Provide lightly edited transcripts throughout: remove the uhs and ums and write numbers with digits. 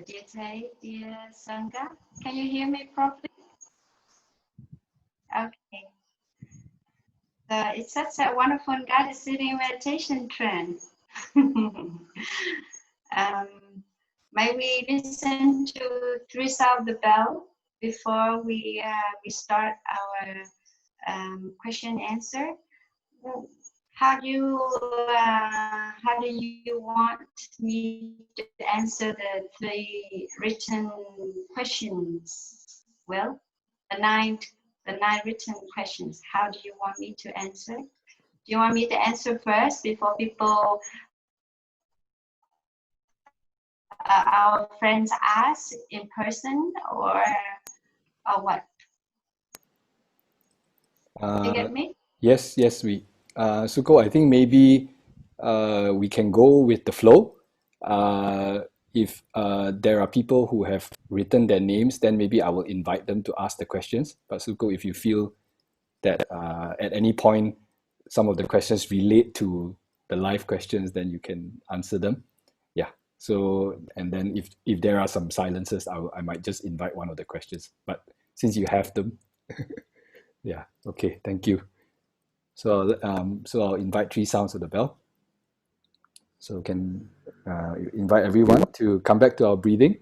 dear Tay, dear Sangha, can you hear me properly? Okay. It's such a wonderful guided sitting meditation trend. May we listen to three sound the bell before we start our question answer. How do you want me to answer the three written questions? Well, the nine written questions. How do you want me to answer? Do you want me to answer first before people, our friends ask in person, or what? You get me? Yes, we. Suko, I think maybe we can go with the flow. If there are people who have written their names, then maybe I will invite them to ask the questions. But Suko, if you feel that at any point some of the questions relate to the live questions, then you can answer them. Yeah. So, and then if there are some silences, I might just invite one of the questions. But since you have them, yeah. Okay. Thank you. So I'll invite three sounds of the bell. So can invite everyone to come back to our breathing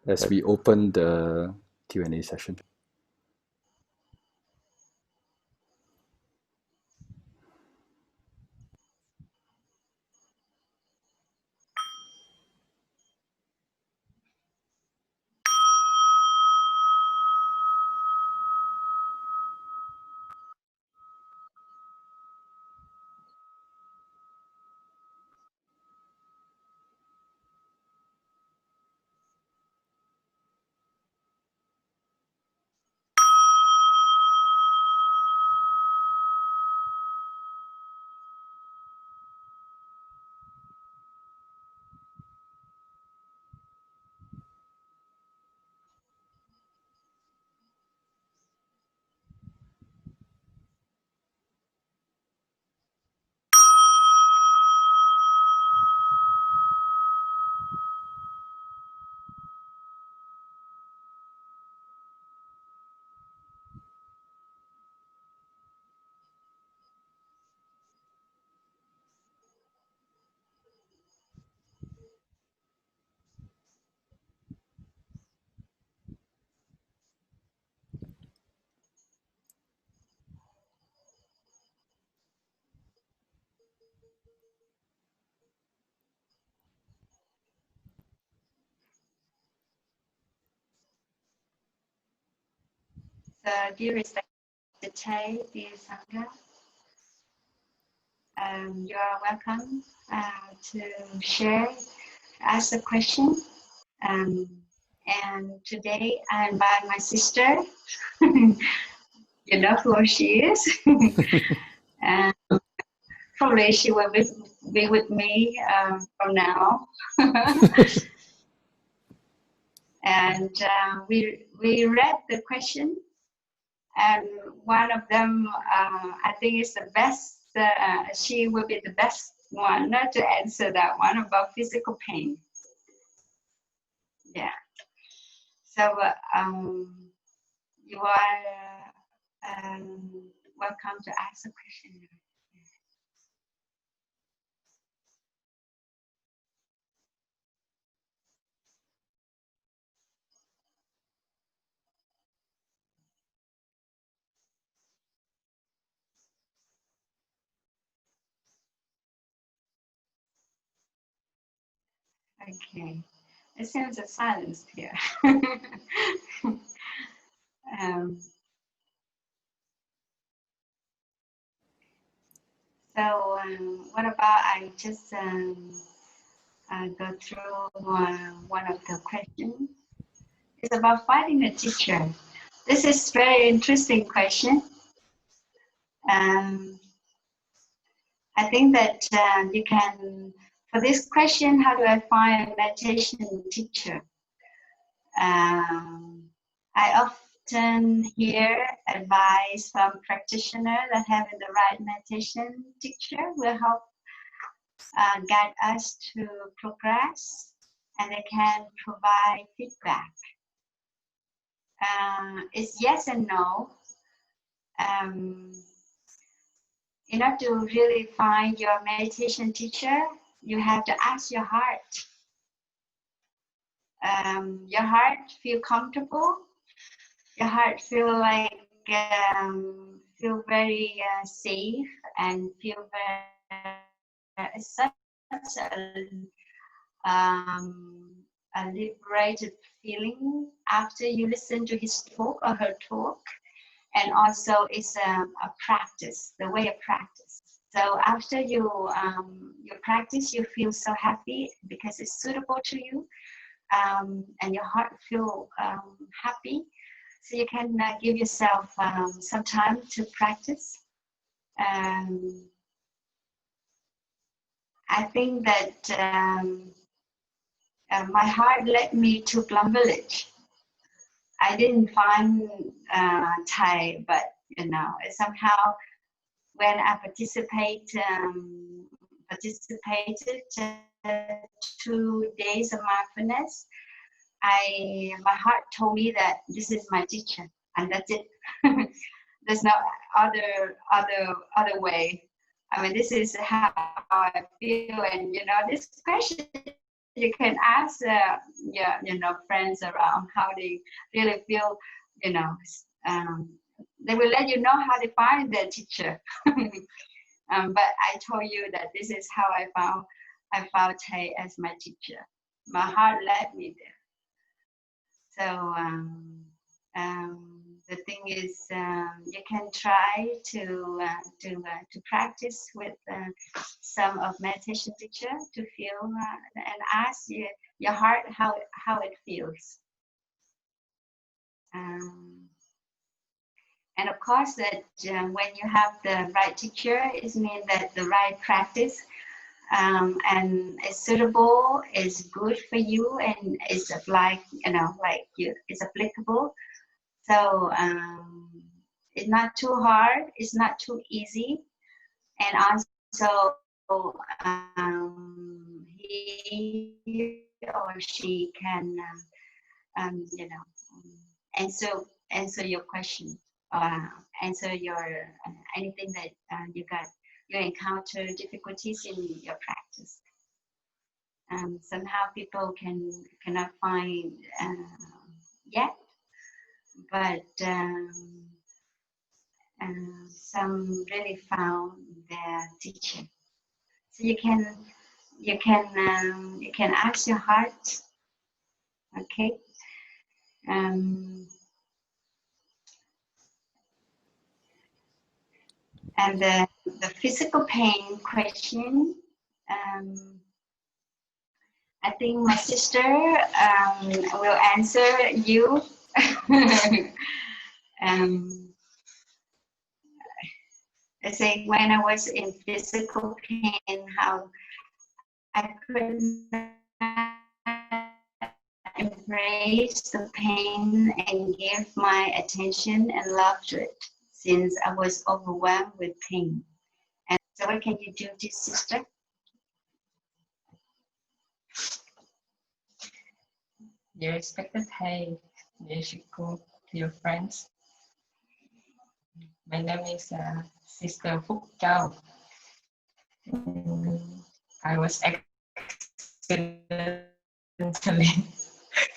as we open the Q&A session. So, dear respected Tay, dear Sangha, you are welcome to share, ask a question. And today I invite my sister. You know who she is. And probably she will be with me from now. And we read the question, and one of them I think is the best. She will be the best one to answer that one about physical pain. Yeah. So you are welcome to ask a question. Okay. It seems a silence here. So what about I just go through one of the questions. It's about finding a teacher. This is very interesting question. I think that you can, for this question, how do I find a meditation teacher? I often hear advice from practitioners that having the right meditation teacher will help guide us to progress and they can provide feedback. It's yes and no. In order to really find your meditation teacher, you have to ask your heart. Your heart feel comfortable. Your heart feel like feel very safe and feel very such a liberated feeling after you listen to his talk or her talk. And also it's a practice, the way of practice. So after you practice, you feel so happy because it's suitable to you, and your heart feel happy. So you can give yourself some time to practice. I think that my heart led me to Plum Village. I didn't find Thai, but somehow when I participated 2 days of mindfulness, my heart told me that this is my teacher, and that's it. There's no other way. I mean, this is how I feel, and this question you can ask your friends around how they really feel. They will let you know how they find their teacher. But I told you that this is how I found Tay as my teacher. My heart led me there. So the thing is, you can try to practice with some of meditation teacher to feel and ask your heart how it feels. And of course, that when you have the right teacher, it means that the right practice and it's suitable, is good for you, and it's like it's applicable. So it's not too hard, it's not too easy, and also he or she can answer your question, answer your anything that you encounter difficulties in your practice. Somehow people cannot find yet, but some really found their teacher. So you can ask your heart, okay. And the physical pain question, I think my sister will answer you. I say when I was in physical pain, how I could not embrace the pain and give my attention and love to it, since I was overwhelmed with pain. And so what can you do, dear sister? Dear respected Thầy, dear Shiko, dear friends. My name is Sister Phúc Châu. I was accidentally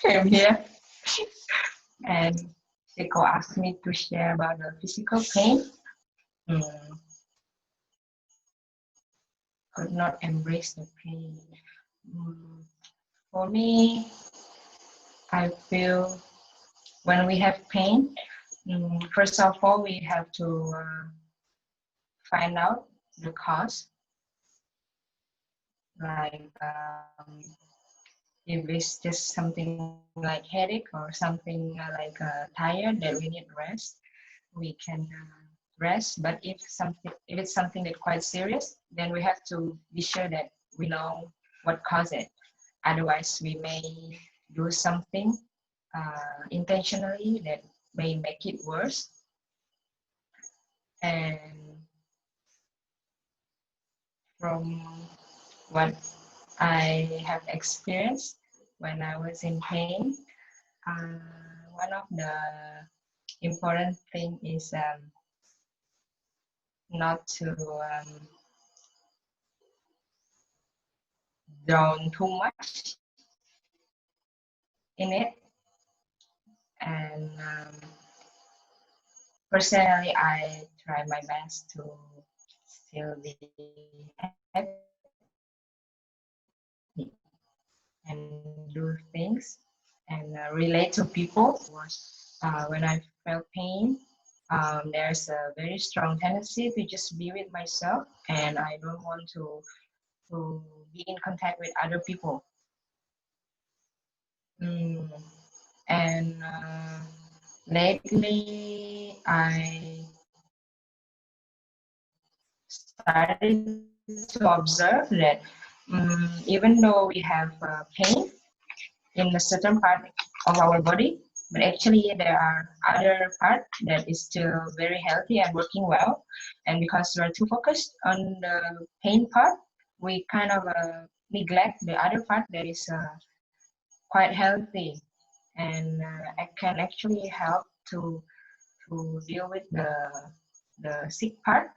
came here, and Shiko asked me to share about the physical pain. Could not embrace the pain. For me, I feel when we have pain, first of all, we have to find out the cause. Like if it's just something like headache or something like tired that we need rest, we can rest. But if it's something that's quite serious, then we have to be sure that we know what caused it. Otherwise, we may do something intentionally that may make it worse. And from what I have experienced when I was in pain, one of the important thing is not to drown too much in it. And personally, I try my best to still be happy and do things and relate to people. When I felt pain, there's a very strong tendency to just be with myself, and I don't want to be in contact with other people. And lately, I started to observe that even though we have pain in a certain part of our body, but actually there are other part that is still very healthy and working well. And because we're too focused on the pain part, we kind of neglect the other part that is quite healthy, and it can actually help to deal with the sick part.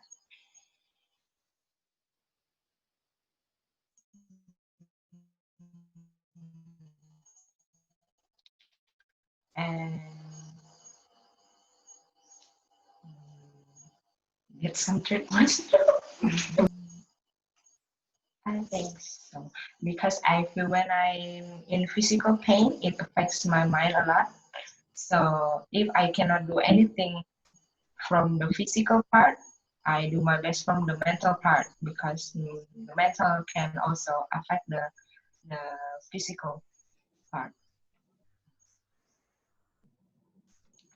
And get some treatment. I think so, because I feel when I'm in physical pain, it affects my mind a lot. So if I cannot do anything from the physical part, I do my best from the mental part, because the mental can also affect the physical part.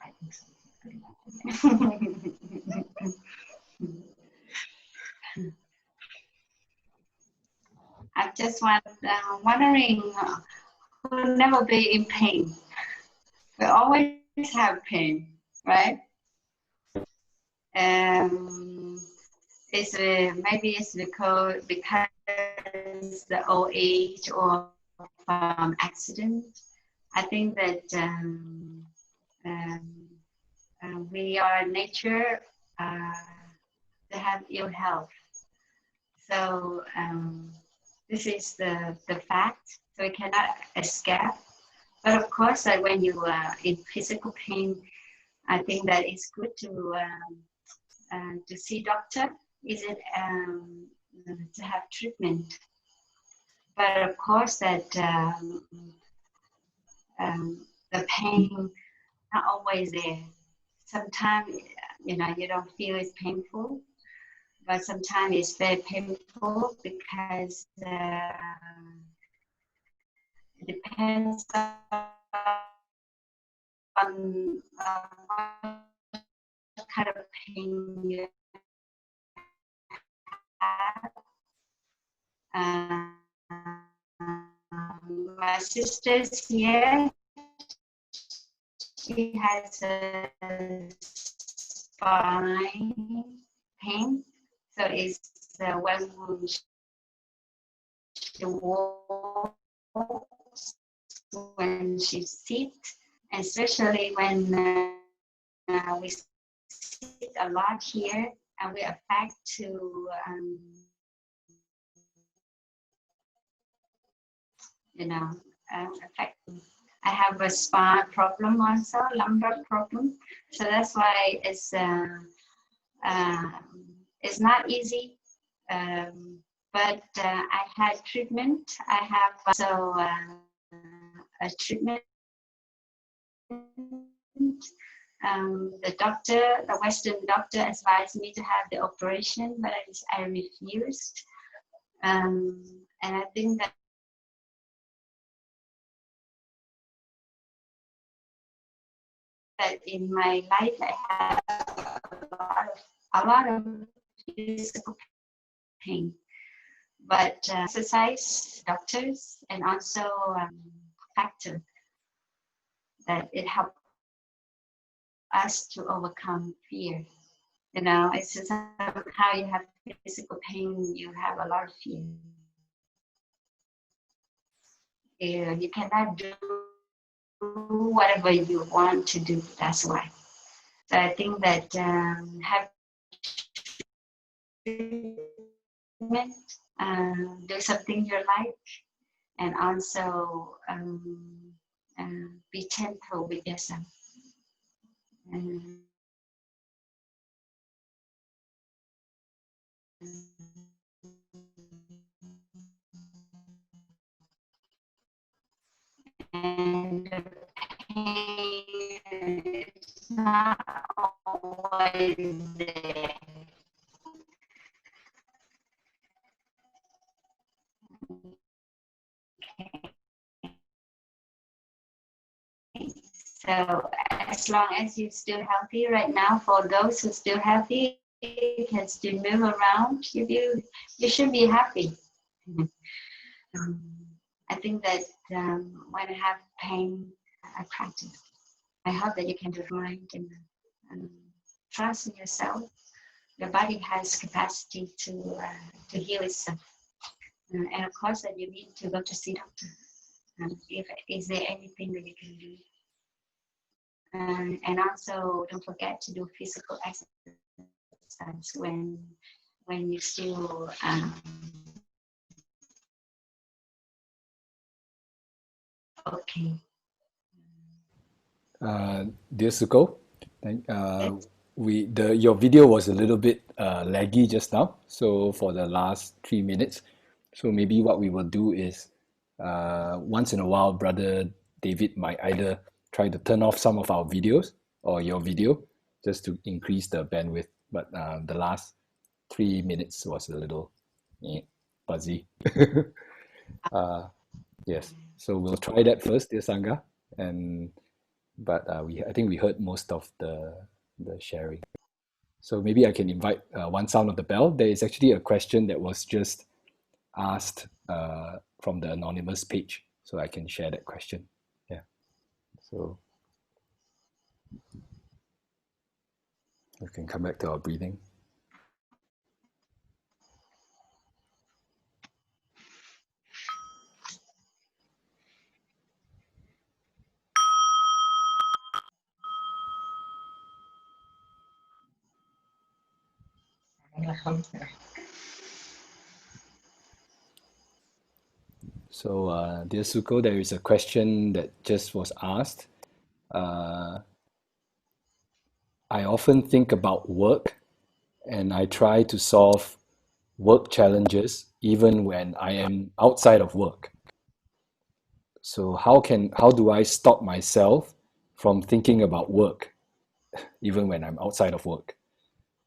I think so. I just wondering who never be in pain. We always have pain, right? It's maybe it's because the old age or from accident. I think that we are nature to have ill health. So this is the fact. So we cannot escape. But of course, when you are in physical pain, I think that it's good to see doctor. Is it to have treatment? But of course, that the pain not always there. Sometimes you don't feel it's painful, but sometimes it's very painful because it depends on what kind of pain you have. My sister's here. She has a spine pain, so it's when she walks, when she sits, especially when we sit a lot here, and we affect to affect. I have a spine problem also, lumbar problem, so that's why it's not easy. But I had treatment. I have also a treatment. The Western doctor advised me to have the operation, but I refused. And I think that in my life I have a lot of physical pain, but exercise, doctors, and also factor that it helped us to overcome fear. It's just how you have physical pain, you have a lot of fear. You cannot do whatever you want to do. That's why. So I think that have do something you like, and also be gentle with yourself. And the pain is not always there. So as long as you're still healthy right now, for those who are still healthy, can still move around, you should be happy. I think that when I have pain, I practice. I hope that you can do right and trust in yourself. Your body has capacity to heal itself. And of course that you need to go to see doctor. If is there anything that you can do? And also don't forget to do physical exercise when you still okay. Dear Suko, your video was a little bit laggy just now. So for the last 3 minutes, so maybe what we will do is once in a while, Brother David might either try to turn off some of our videos or your video just to increase the bandwidth. But the last 3 minutes was a little fuzzy. Yes, so we'll try that first, dear Sangha, but I think we heard most of the sharing. So maybe I can invite one sound of the bell. There is actually a question that was just asked from the anonymous page, so I can share that question. Yeah. So we can come back to our breathing. So, dear Suko, there is a question that just was asked. I often think about work and I try to solve work challenges even when I am outside of work. So how do I stop myself from thinking about work even when I'm outside of work?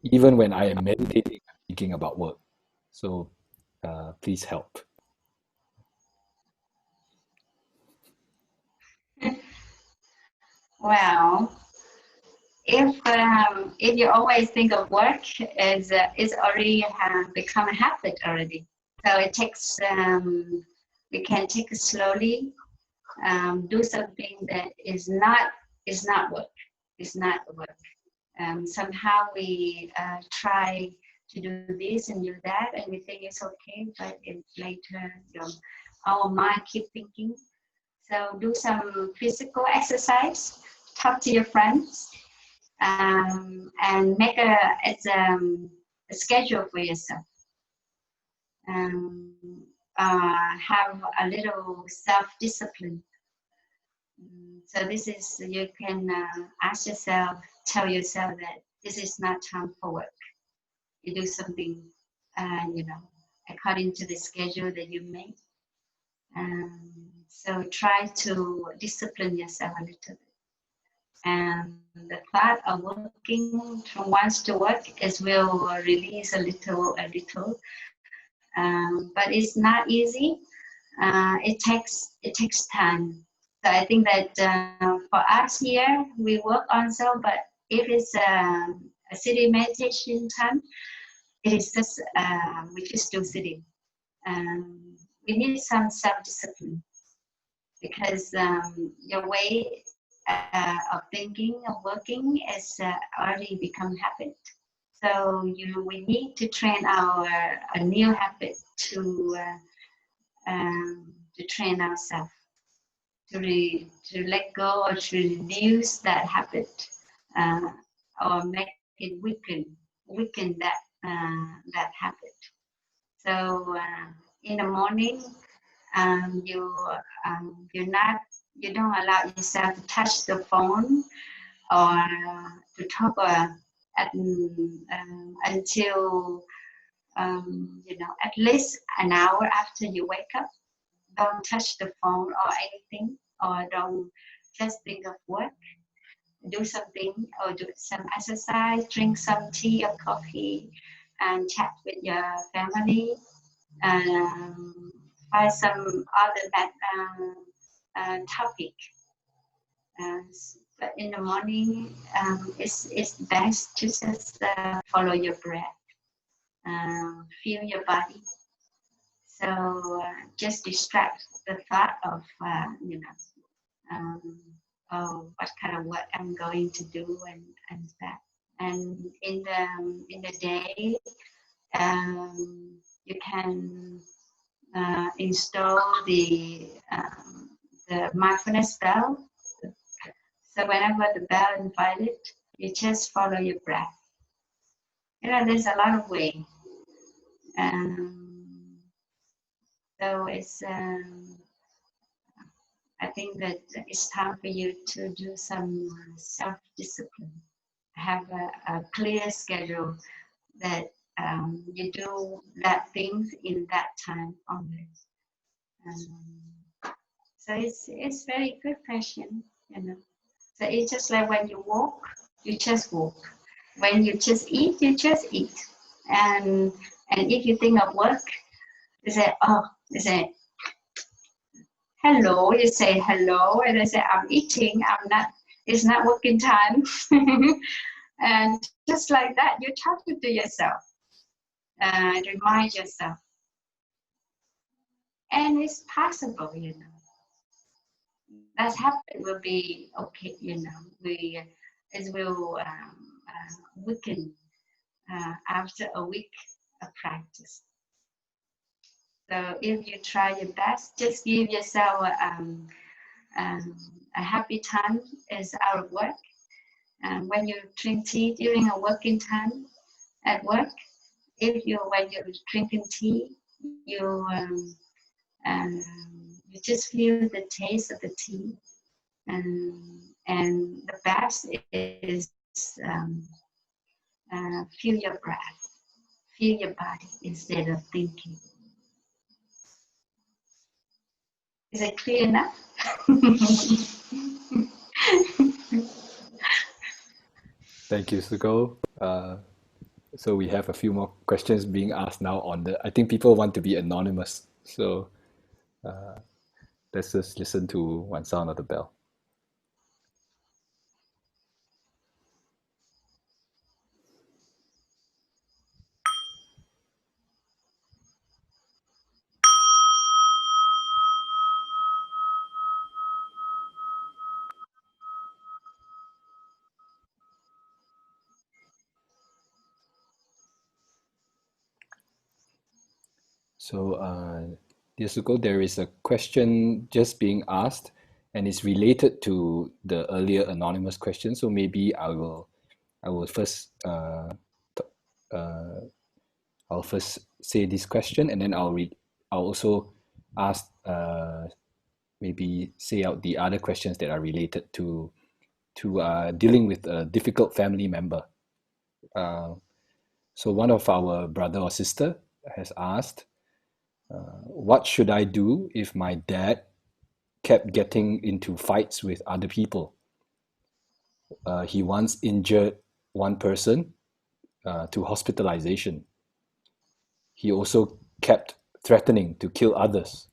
Even when I am meditating, I'm thinking about work. So please help. Well, if you always think of work as it's already become a habit already. So it takes we can take it slowly, do something that is not work. It's not work. Somehow we try to do this and do that, and we think it's okay, but later our mind keep thinking. So do some physical exercise, talk to your friends, and make a schedule for yourself. Um, have a little self-discipline. So this is, you can ask yourself, tell yourself that this is not time for work. You do something, according to the schedule that you make. So try to discipline yourself a little bit. And the thought of working from once to work is will release a little, but it's not easy. It takes time. So I think that for us here, we work on so, but if it's a city meditation time, it is just we just do sitting. We need some self-discipline because your way of thinking, of working, is already become habit. So we need to train a new habit to train ourselves. to let go or to reduce that habit, or make it weaken that habit. So in the morning, you don't allow yourself to touch the phone or to talk until at least an hour after you wake up. Don't touch the phone or anything, or don't just think of work. Do something or do some exercise, drink some tea or coffee, and chat with your family. Um, Find some other topic. But in the morning, it's best to just follow your breath, feel your body. So just distract the thought of oh, what kind of work I'm going to do and that. And in the day, you can install the mindfulness bell. So whenever the bell is invited, you just follow your breath. There's a lot of ways. So I think that it's time for you to do some self-discipline. Have a clear schedule that you do that things in that time only. So it's very good question, So it's just like when you walk, you just walk. When you just eat, you just eat. And if you think of work, you say hello, you say hello, and they say I'm eating, it's not working time. And just like that, you talk to yourself, remind yourself. And it's possible, That habit will be okay, it will weaken after a week of practice. So if you try your best, just give yourself a happy time is out of work. When you drink tea during a working time at work, when you're drinking tea, you just feel the taste of the tea, and the best is feel your breath, feel your body instead of thinking. Is it clear enough? Thank you, Suko. So we have a few more questions being asked now I think people want to be anonymous. So let's just listen to one sound of the bell. So, dear Suko, there is a question just being asked, and it's related to the earlier anonymous question. So maybe I will first I'll first say this question, and then I'll also ask maybe say out the other questions that are related to dealing with a difficult family member. So one of our brother or sister has asked, what should I do if my dad kept getting into fights with other people? He once injured one person to hospitalization. He also kept threatening to kill others,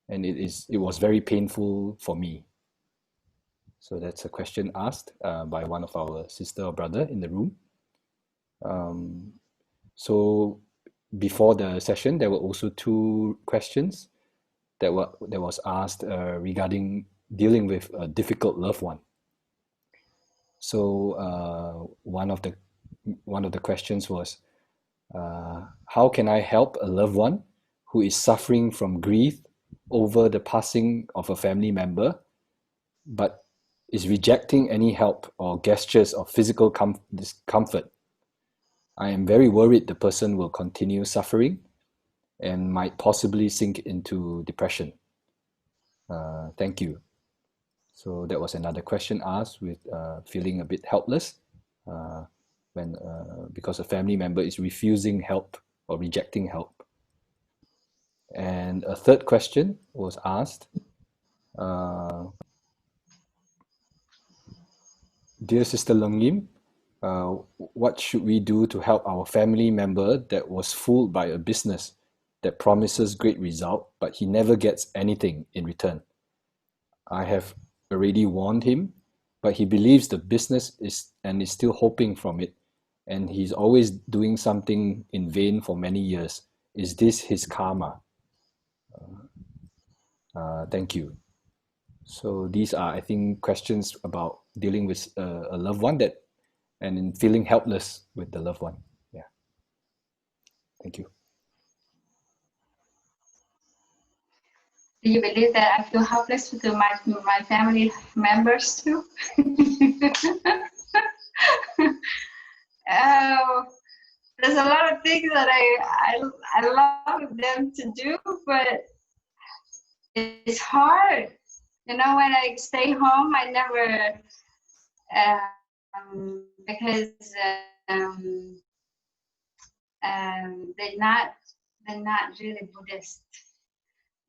and it was very painful for me. So that's a question asked by one of our sister or brother in the room. So before the session, there were also two questions that was asked regarding dealing with a difficult loved one. So one of the questions was, how can I help a loved one who is suffering from grief over the passing of a family member, but is rejecting any help or gestures of physical discomfort. I am very worried the person will continue suffering and might possibly sink into depression. Thank you. So that was another question asked with feeling a bit helpless when because a family member is refusing help or rejecting help. And a third question was asked, Dear Sister Luong Nghiem, what should we do to help our family member that was fooled by a business that promises great result, but he never gets anything in return? I have already warned him, but he believes the business is still hoping from it, and he's always doing something in vain for many years. Is this his karma? Thank you. So these are, I think, questions about dealing with a loved one and in feeling helpless with the loved one. Yeah. Thank you. Do you believe that I feel helpless with my family members too? There's a lot of things that I love them to do, but it's hard. You know, when I stay home, I never because they're not really Buddhist.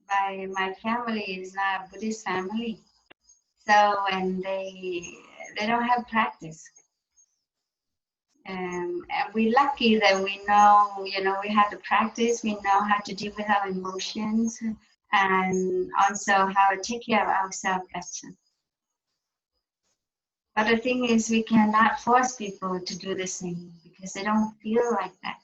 My family is not a Buddhist family, so and they don't have practice. And we're lucky that we know, you know, we have the practice. We know how to deal with our emotions, and also how to take care of ourselves better. But the thing is, we cannot force people to do the same because they don't feel like that.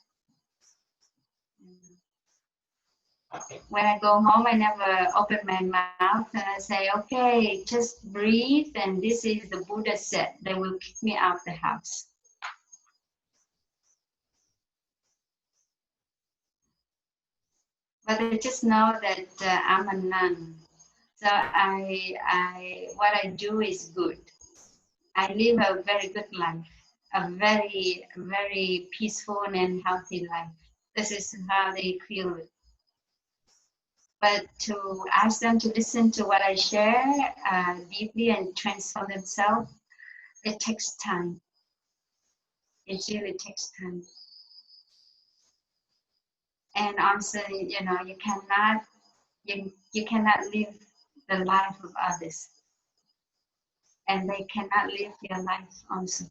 When I go home, I never open my mouth and I say, okay, just breathe, and this is the Buddha said. They will kick me out the house. But I just know that I'm a nun. So what I do is good. I live a very good life, a very, very peaceful and healthy life. This is how they feel it. But to ask them to listen to what I share deeply and transform themselves, it takes time. It really takes time. And also, you know, you cannot live the life of others, and they cannot live your life also.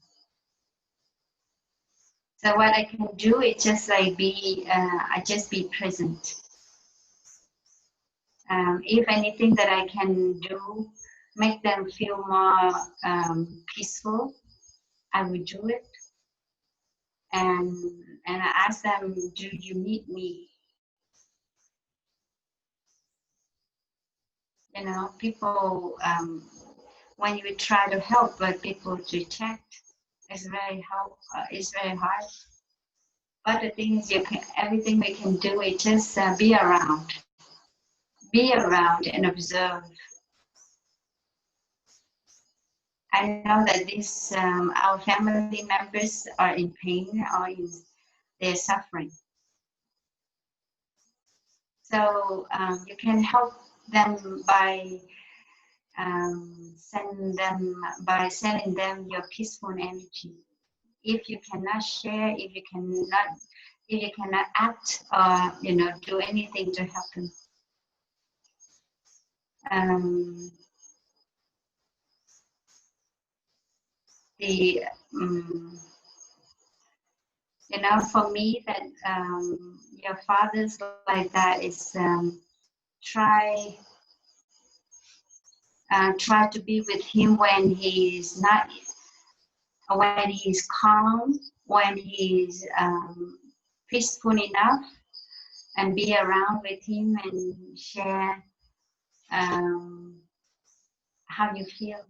So what I can do is just like I just be present. If anything that I can do, make them feel more peaceful, I will do it. And I ask them, do you need me? You know, people, when you try to help, but people reject, it's very hard. But the thing is, everything we can do is just be around and observe. I know that our family members are in pain or they're suffering. So you can help them by sending them your peaceful energy. If you cannot share, if you cannot act or do anything to help them. For me, that your father's like that is try to be with him when he's calm, when he's peaceful enough, and be around with him and share how you feel.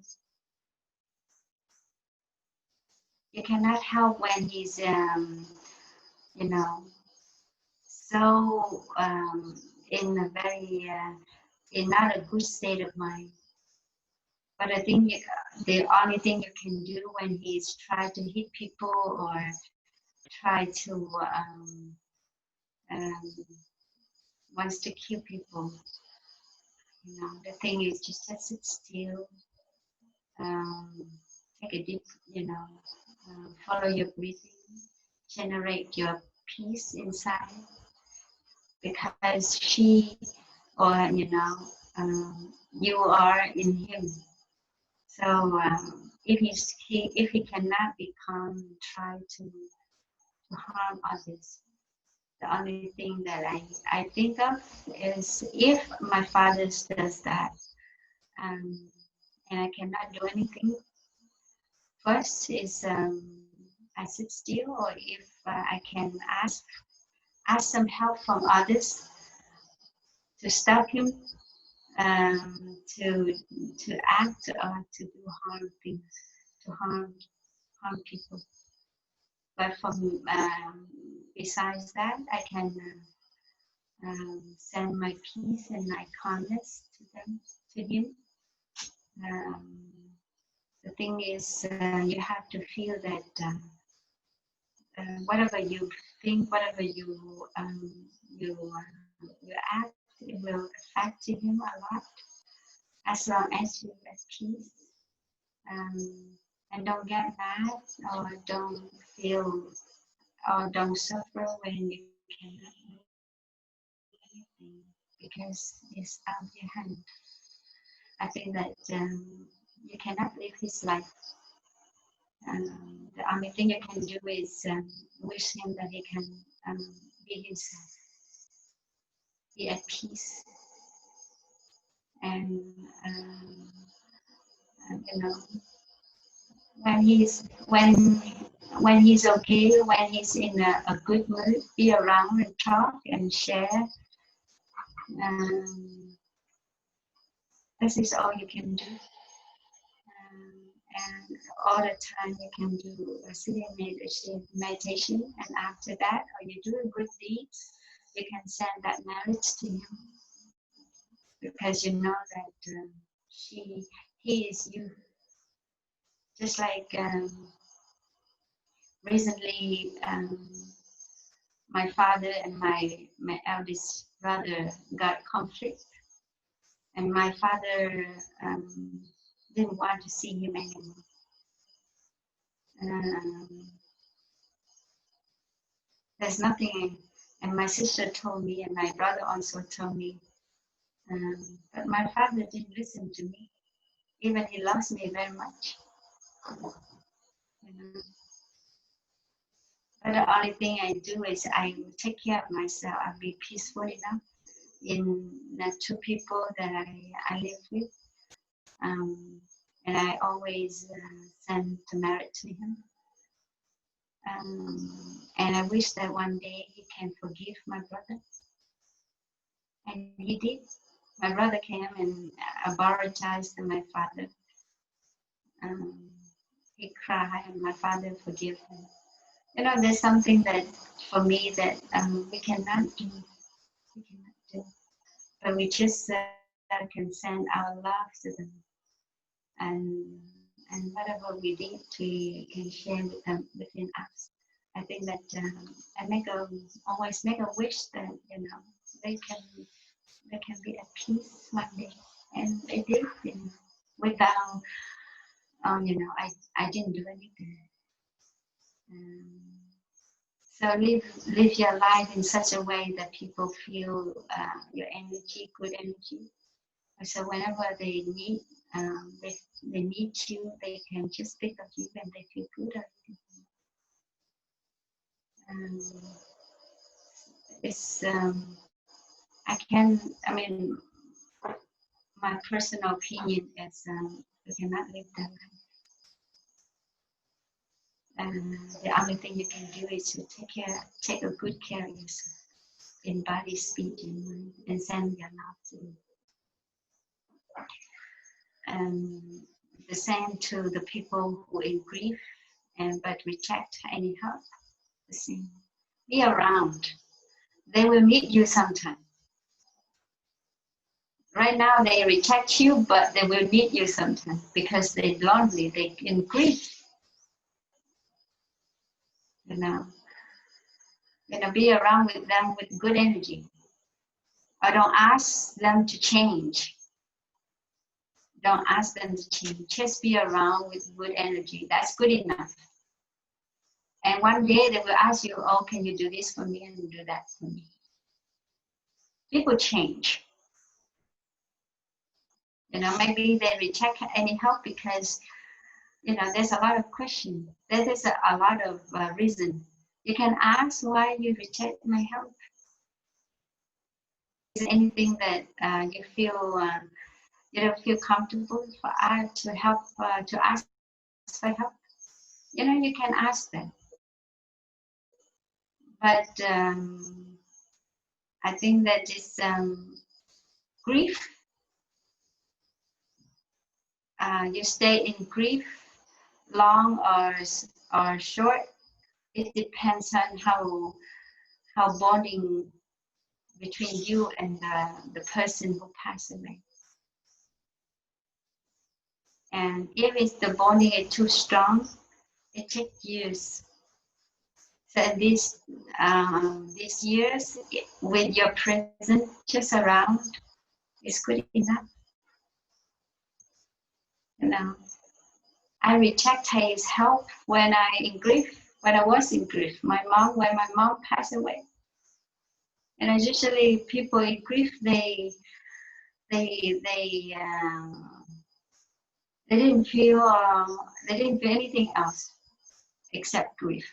You cannot help when he's so in a very in not a good state of mind. But I think the only thing you can do when he's trying to hit people or try to um, wants to kill people, the thing is just sit still, take a deep, follow your breathing, generate your peace inside, because she or you are in him. So if he cannot become try to harm others, the only thing that I think of is if my father does that, and I cannot do anything. First is I sit still, or if I can ask some help from others to stop him to act or to do harm things, to harm people. But from besides that, I can send my peace and my calmness to him. The thing is, you have to feel that whatever you think, whatever you act, it will affect him a lot. As long as you at peace, and don't get mad, or don't feel, or don't suffer when you cannot do anything because it's out of your hand. I think that you cannot live his life. The only thing you can do is wish him that he can be himself, be at peace, and when he's okay, when he's in a good mood, be around and talk and share. This is all you can do. And all the time you can do a sitting meditation, and after that, or you do a good deeds, you can send that knowledge to him, because you know that he is you. Just like recently, my father and my eldest brother got conflict, and my father didn't want to see him anymore. There's nothing, and my sister told me, and my brother also told me, but my father didn't listen to me, even he loves me very much. But the only thing I do is I take care of myself. I'll be peaceful enough in the two people that I live with, and I always send the merit to him. And I wish that one day he can forgive my brother. And he did. My brother came and apologized to my father. He cried, and my father forgave him. There's something that for me that we cannot do. We cannot do. But we just can send our love to them. And whatever we did, we can share with them within us. I think that I always make a wish that they can be at peace one day, and they did. Without I didn't do anything. So live your life in such a way that people feel your energy, good energy. So whenever they need they need you, they can just think of you and they feel good. It's my personal opinion is you cannot live that life. The only thing you can do is to take a good care of yourself in body, speech, and mind, and send your love to you. And the same to the people who in grief but reject any help. The same. Be around. They will meet you sometime. Right now they reject you, but they will need you sometime because they're lonely, they in grief. You know, be around with them with good energy. I don't ask them to change. Don't ask them to change. Just be around with good energy. That's good enough. And one day they will ask you, oh, can you do this for me and do that for me? People change. Maybe they reject any help because, there's a lot of questions. There's a lot of reason. You can ask why you reject my help. Is there anything that you feel you don't feel comfortable for us to help, to ask for help? You can ask them. But I think that this grief, you stay in grief long or short. It depends on how bonding between you and the person who passed away. And if it's the bonding is too strong, it takes years. So these years with your presence just around is good enough. I reject his help when I was in grief. When my mom passed away. And usually people in grief, they didn't feel anything else except grief.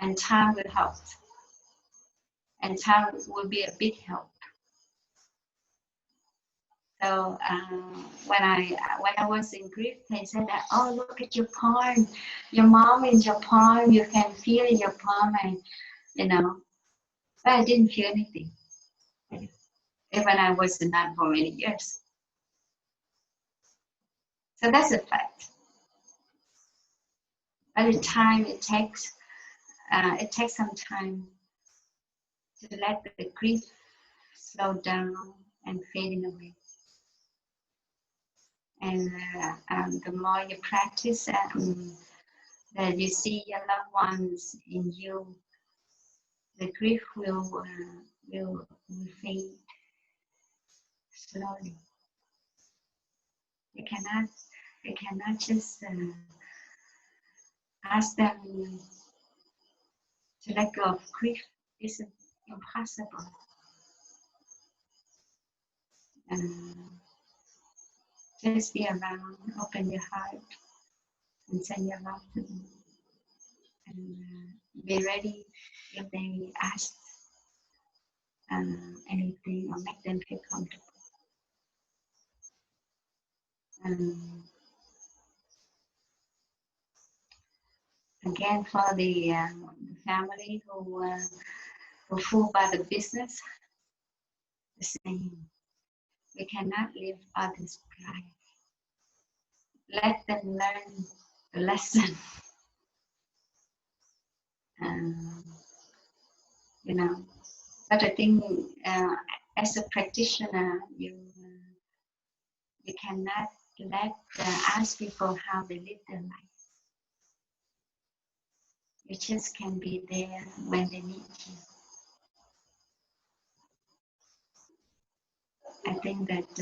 And time will help. And time will be a big help. So when I was in grief, they said that, oh, look at your palm. Your mom in your palm. You can feel in your palm, and but I didn't feel anything. Even I was in that for many years. So that's a fact. By the time it takes some time to let the grief slow down and fading away. And the more you practice, that you see your loved ones in you, the grief will fade slowly. You cannot just ask them to let go of grief. It's impossible. Just be around, open your heart, and send your love to them. And be ready if they ask anything or make them feel comfortable. Again, for the family who fooled by the business, the same. We cannot live others' life. Let them learn the lesson. But I think as a practitioner, you cannot ask people how they live their life. You just can be there when they need you. I think that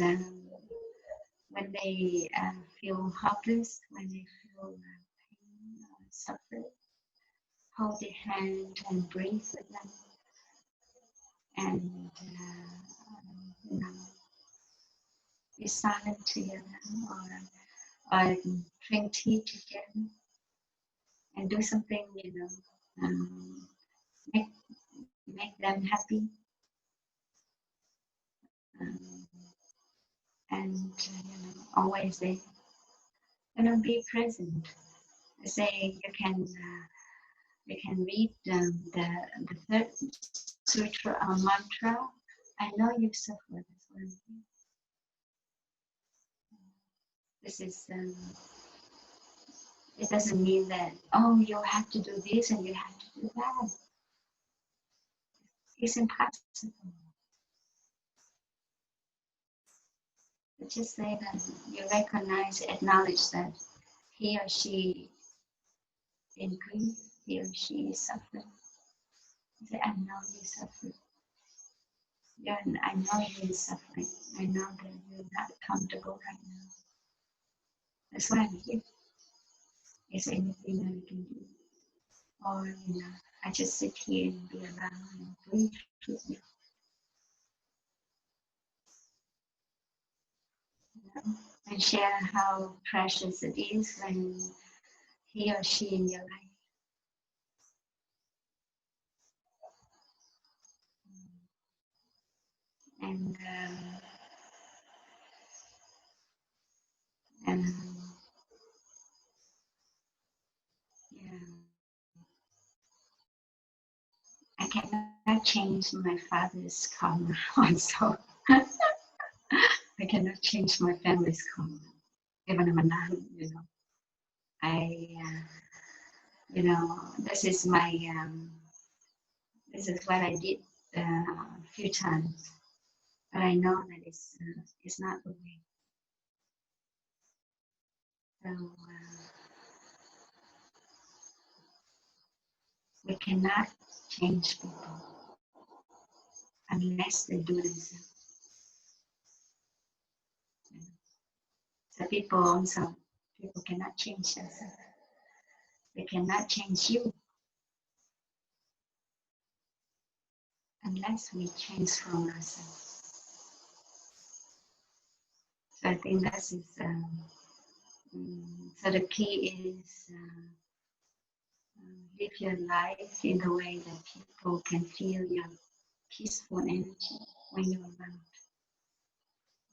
when they feel helpless, when they feel pain or suffer, hold their hand and breathe with them. And be silent together, or drink tea together, and do something, make them happy, and always they, be present. Say you can read the third sutra or mantra. I know you suffer this one. This is. It doesn't mean that, oh, you have to do this and you have to do that. It's impossible. But just say that you recognize, acknowledge that he or she in grief, he or she is suffering. You say, I know you're suffering. I know you're suffering. I know that you're not comfortable right now. That's why I'm here. Is there anything that I can do? Or, I just sit here and be around and breathe with and share how precious it is when he or she in your life. And and yeah, I cannot change my father's karma also. I cannot change my family's karma. Even I'm a nun, I, this is my, this is what I did a few times, but I know that it's not the way. So we cannot change people unless they do themselves. So people cannot change themselves. They cannot change you unless we transform ourselves. So I think that is, so the key is live your life in a way that people can feel your peaceful energy when you're around.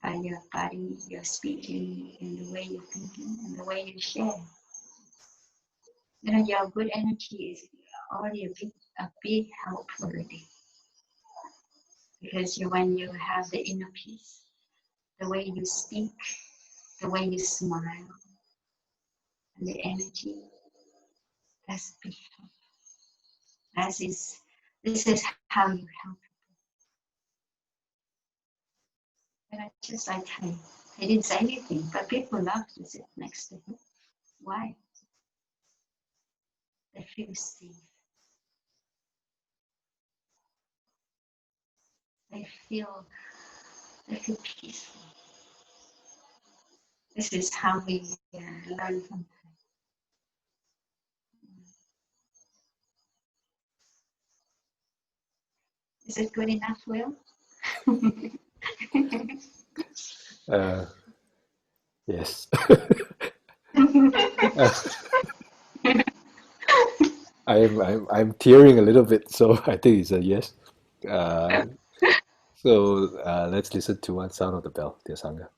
By your body, your speaking, and the way you're thinking, and the way you share. Your good energy is already a big help already. Because when you have the inner peace, the way you speak, the way you smile, and the energy, that's big help. This is how you help. And I didn't say anything, but people love to sit next to him. Why? They feel safe. They feel peaceful. This is how we learn from. Is it good enough, Will? Yes. I'm tearing a little bit, so I think it's a yes. So let's listen to one sound of the bell, dear Sangha.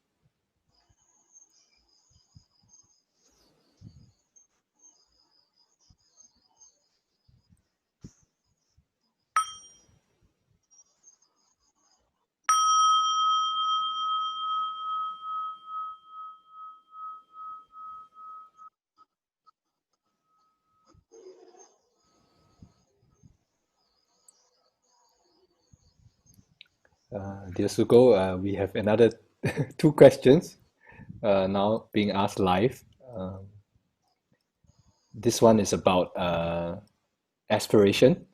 Dear Suko, we have another two questions now being asked live. This one is about aspiration.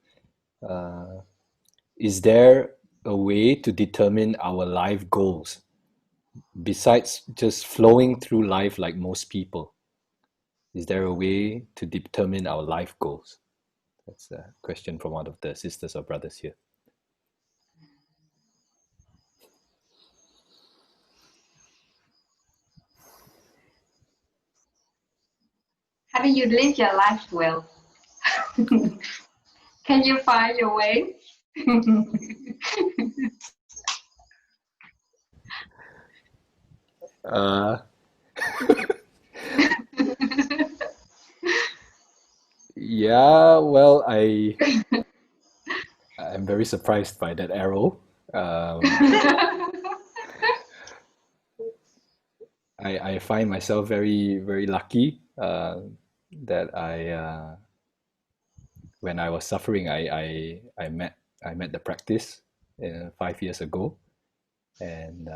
Is there a way to determine our life goals besides just flowing through life like most people? Is there a way to determine our life goals? That's a question from one of the sisters or brothers here. Haven't you lived your life well? Can you find your way? Uh, yeah, well, I'm very surprised by that arrow. I find myself very, very lucky that when I was suffering, I met the practice 5 years ago, and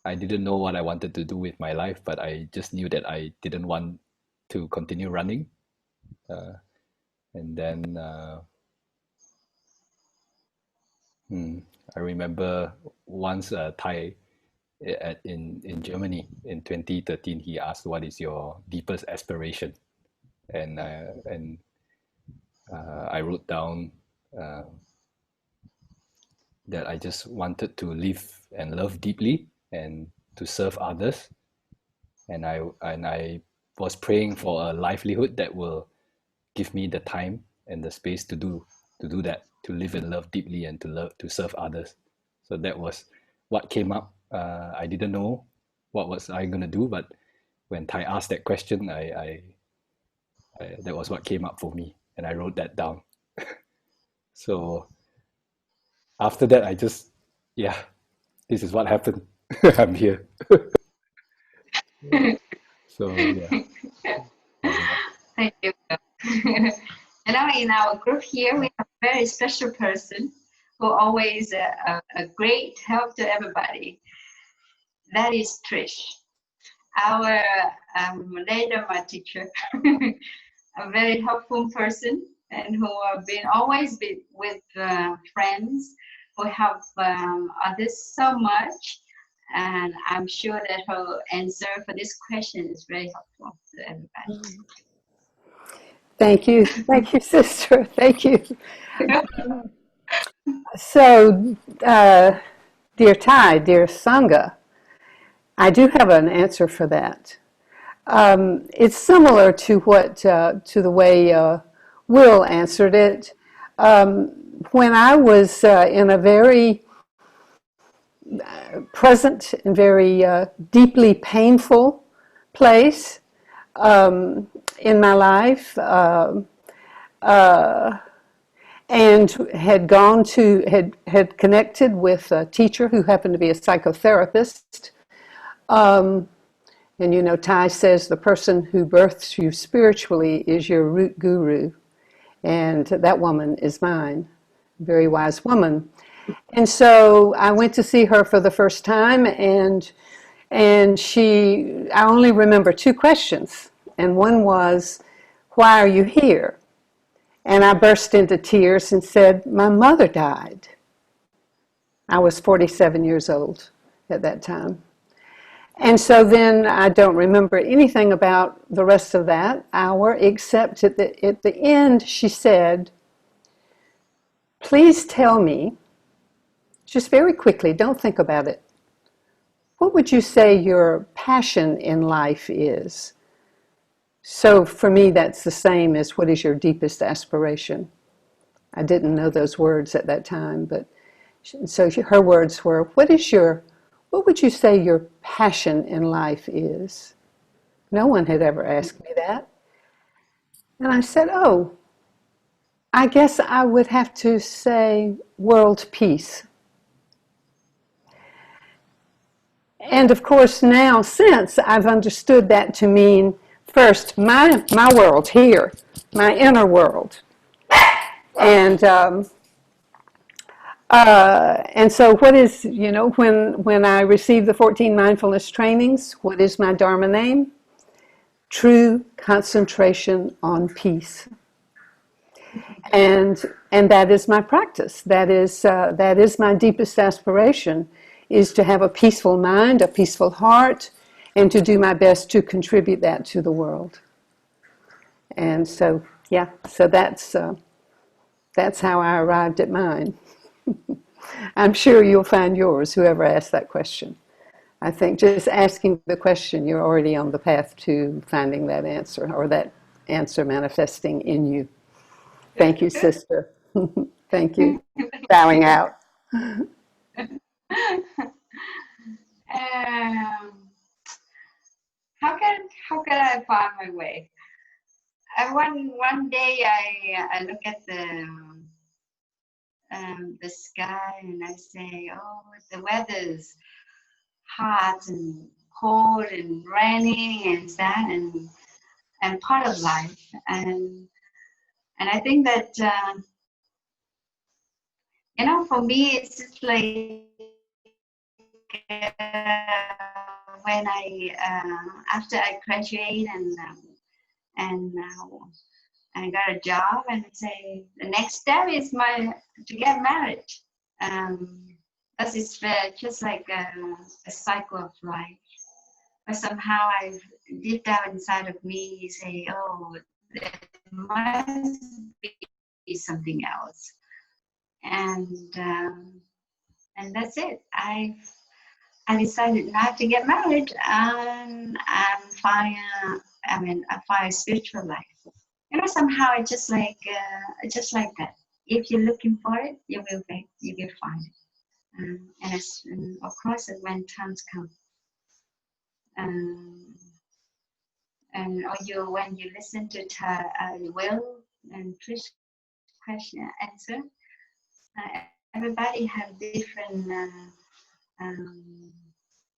I didn't know what I wanted to do with my life, but I just knew that I didn't want to continue running. Uh, and then I remember once Thai in Germany in 2013, he asked, "What is your deepest aspiration?" And I wrote down uh, that I just wanted to live and love deeply and to serve others. And I was praying for a livelihood that will give me the time and the space to do that, to live and love deeply and to serve others. So that was what came up. I didn't know what was I gonna do, but when Ty asked that question, I that was what came up for me, and I wrote that down. So after that, I just, yeah, this is what happened. I'm here. So yeah, Thank you. You know, in our group here, we have a very special person who always a great help to everybody. That is Trish, our later my teacher, a very helpful person, and who have been always be with friends who help others so much. And I'm sure that her answer for this question is very helpful to everybody. Thank you. Thank you, sister. Thank you. So, dear Thai, dear Sangha, I do have an answer for that. It's similar to what to the way Will answered it. When I was in a very present and very deeply painful place in my life, and had connected with a teacher who happened to be a psychotherapist. And you know, Thai says the person who births you spiritually is your root guru, and that woman is mine, a very wise woman. And so I went to see her for the first time, and I only remember two questions, and one was, "Why are you here?" And I burst into tears and said, "My mother died." I was 47 years old at that time. And so then I don't remember anything about the rest of that hour, except at the end she said, "Please tell me, just very quickly, don't think about it, what would you say your passion in life is?" So for me, that's the same as what is your deepest aspiration. I didn't know those words at that time, but so her words were, what would you say your passion in life is? No one had ever asked me that. And I said, oh, I guess I would have to say world peace. And of course now, since I've understood that to mean first my world here, my inner world. And so what is, you know, when I received the 14 mindfulness trainings, what is my Dharma name? True concentration on peace. And that is my practice. That is my deepest aspiration, is to have a peaceful mind, a peaceful heart, and to do my best to contribute that to the world. And so, yeah, so that's how I arrived at mine. I'm sure you'll find yours, whoever asked that question. I think just asking the question, you're already on the path to finding that answer, or that answer manifesting in you. Thank you, sister. Thank you. Bowing out. How can I find my way? One day I look at the sky and I say, oh, the weather's hot and cold and raining and that and part of life, and I think that you know, for me it's just like when I after I graduate and I got a job, and say the next step is to get married. Because it's just like a cycle of life. But somehow I deep down inside of me say, oh, there must be something else, and that's it. I decided not to get married, and find I find a spiritual life. Somehow it's just like that. If you're looking for it, you will find it. And of course, when times come, um, when you listen to Will and Trish question answer, everybody have different,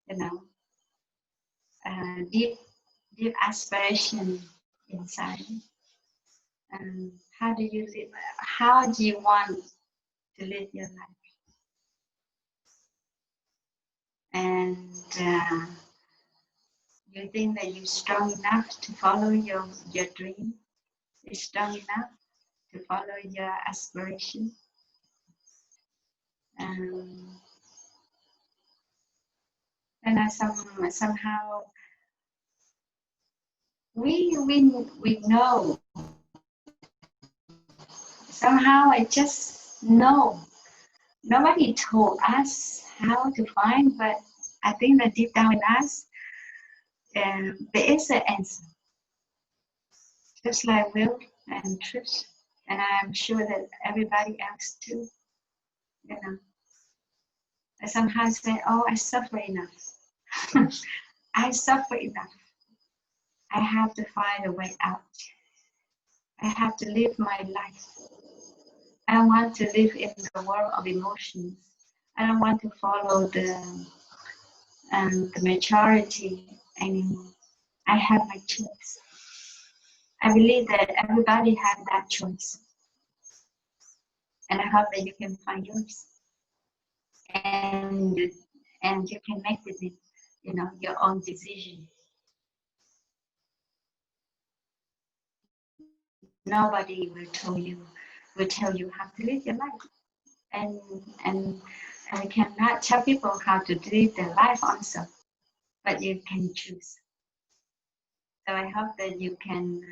you know, deep aspiration inside. How do you live? How do you want to live your life? And you think that you're strong enough to follow your dream? You're strong enough to follow your aspiration? And somehow we know. Somehow I just know. Nobody told us how to find, but I think that deep down in us, there is an answer. Just like Will and Trish, and I'm sure that everybody else too. I somehow say, oh, I suffer enough. I suffer enough. I have to find a way out. I have to live my life. I don't want to live in the world of emotions. I don't want to follow the majority anymore. I have my choice. I believe that everybody has that choice. And I hope that you can find yours. And you can make with it, your own decision. Nobody will tell you how to live your life. And I cannot tell people how to live their life also, but you can choose. So I hope that you can,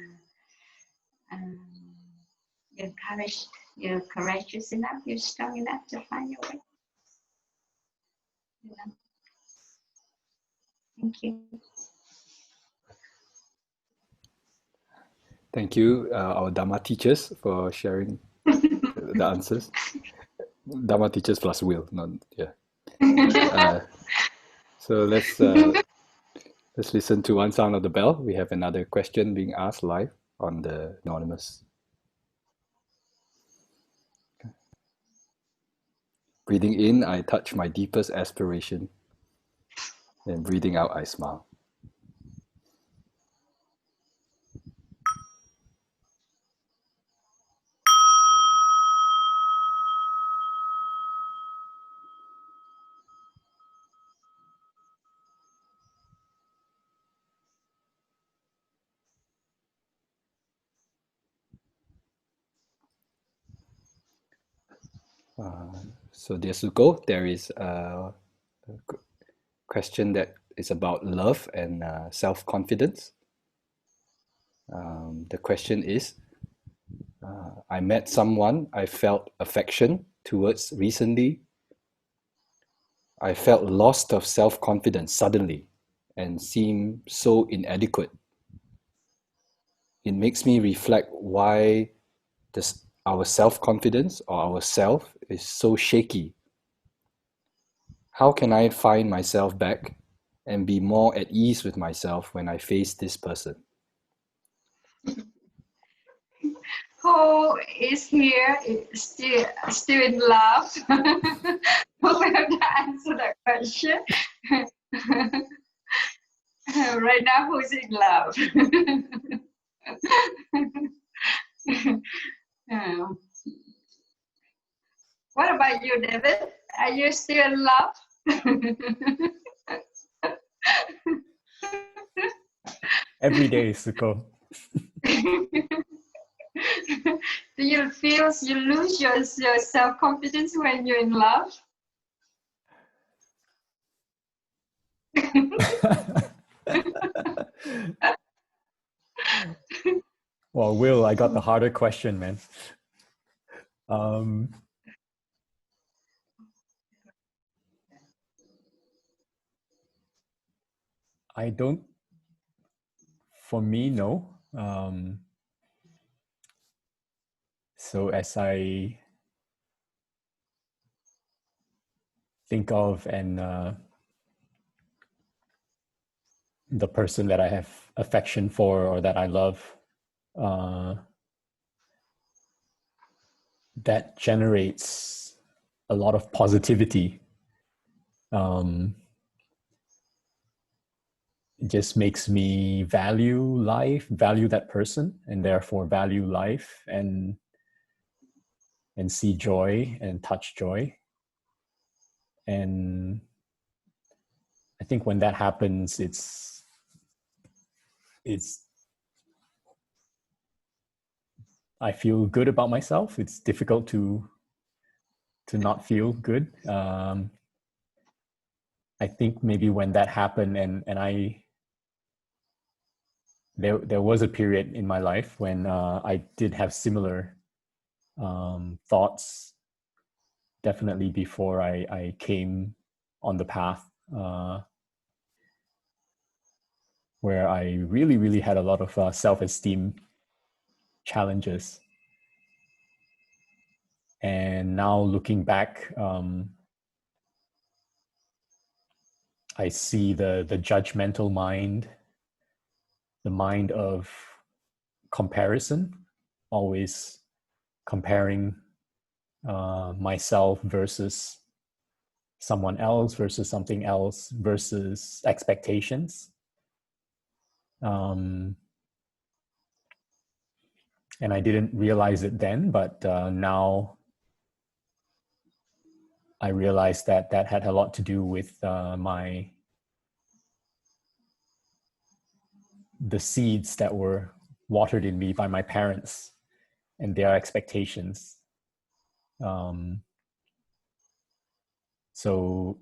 you're courageous enough, you're strong enough to find your way. Thank you. Thank you, our Dharma teachers, for sharing the answers. Dharma teachers plus Will, not so let's listen to one sound of the bell. We have another question being asked live on the anonymous. Breathing in, I touch my deepest aspiration. And breathing out, I smile. So dear Suko, there is a question that is about love and self-confidence. The question is, I met someone I felt affection towards recently. I felt lost of self-confidence suddenly and seemed so inadequate. It makes me reflect why our self-confidence or our self is so shaky. How can I find myself back and be more at ease with myself when I face this person? Who is here is still in love? Who will have to answer that question? Right now, who's in love? What about you, David? Are you still in love? Every day, Suko. Do you feel you lose your self-confidence when you're in love? Well, Will, I got the harder question, man. I don't, for me, no. So as I think of and the person that I have affection for or that I love, that generates a lot of positivity. It just makes me value life, value that person, and therefore value life and see joy and touch joy. And I think when that happens, it's I feel good about myself. It's difficult to not feel good. I think maybe when that happened, and there was a period in my life when I did have similar thoughts. Definitely before I came on the path, where I really had a lot of self-esteem challenges. And now looking back, I see the judgmental mind, the mind of comparison, always comparing myself versus someone else, versus something else, versus expectations. And I didn't realize it then, but now I realized that that had a lot to do with the seeds that were watered in me by my parents and their expectations. So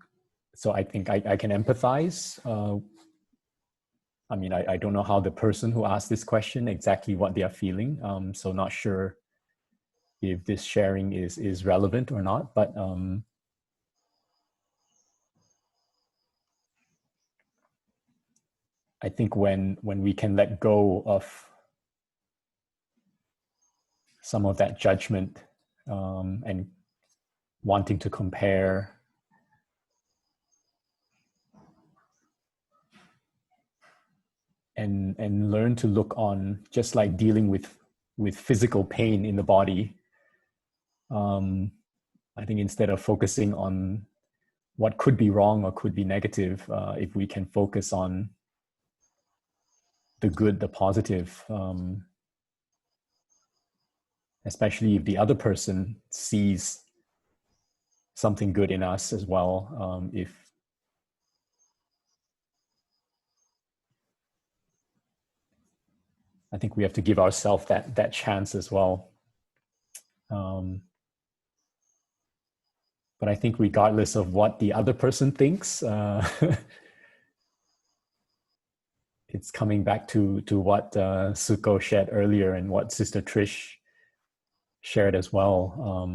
I think I can empathize. I mean, I don't know how the person who asked this question exactly what they are feeling. So not sure if this sharing is relevant or not, but I think when we can let go of some of that judgment and wanting to compare, and learn to look on, just like dealing with physical pain in the body. I think instead of focusing on what could be wrong or could be negative, if we can focus on the good, the positive, especially if the other person sees something good in us as well. If I think we have to give ourselves that chance as well. But I think regardless of what the other person thinks, it's coming back to what Suko shared earlier and what Sister Trish shared as well.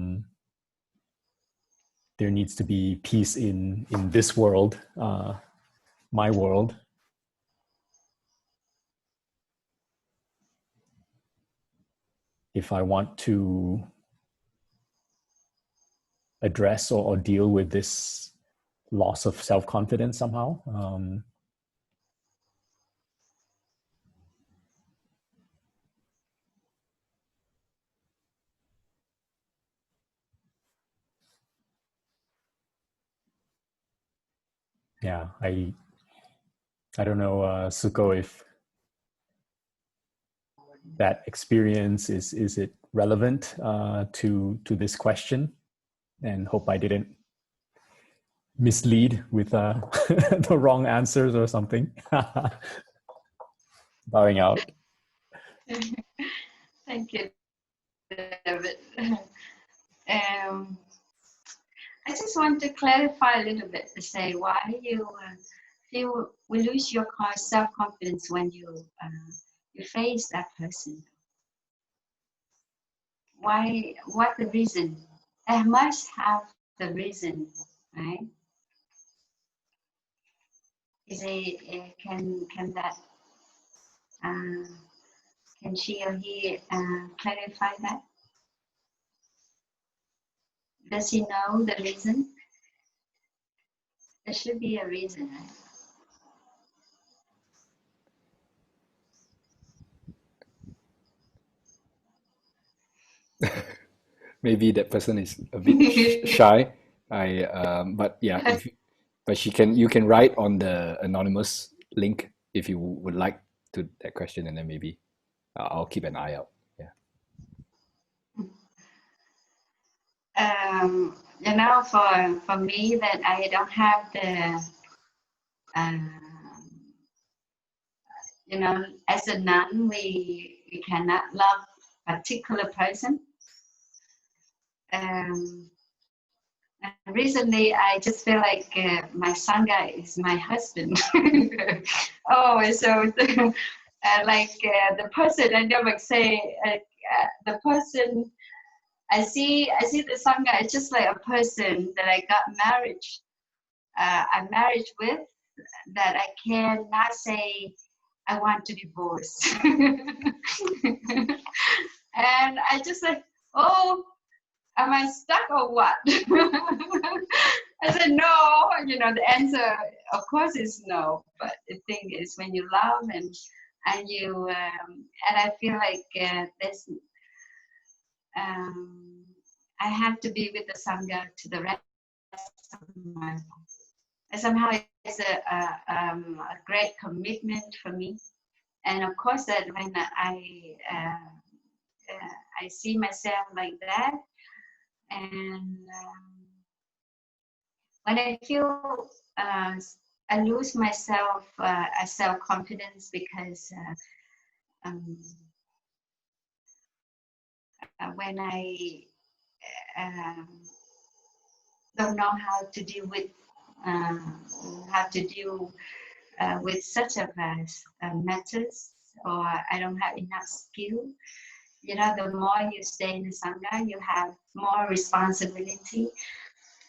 There needs to be peace in this world, my world. If I want to address or deal with this loss of self-confidence somehow, yeah, I don't know, Suko, if that experience is it relevant to this question, and hope I didn't mislead with the wrong answers or something. Bowing out. Thank you, David. I just want to clarify a little bit to say why you feel we lose your self-confidence when you face that person. Why? What the reason? I must have the reason, right? Is it can that can she or he clarify that? Does he know the reason? There should be a reason, right? Maybe that person is a bit shy. But yeah, but you can write on the anonymous link if you would like to that question, and then maybe I'll keep an eye out. Yeah. You know, for me, that I don't have the, you know, as a nun, we cannot love a particular person. And recently, I just feel like my Sangha is my husband. Oh, so like the person, I never say the person. I see the Sangha. It's just like a person that I got married. I'm married with, that I cannot say I want to divorce. And I just like, oh, am I stuck or what? I said no. You know, the answer, of course, is no. But the thing is, when you love and you and I feel like there's I have to be with the Sangha to the rest of my life. And somehow it's a great commitment for me. And of course, that when I see myself like that, and when I feel I lose myself, self-confidence because when I don't know how to deal with such a vast matters, or I don't have enough skill. You know, the more you stay in the Sangha, you have more responsibility.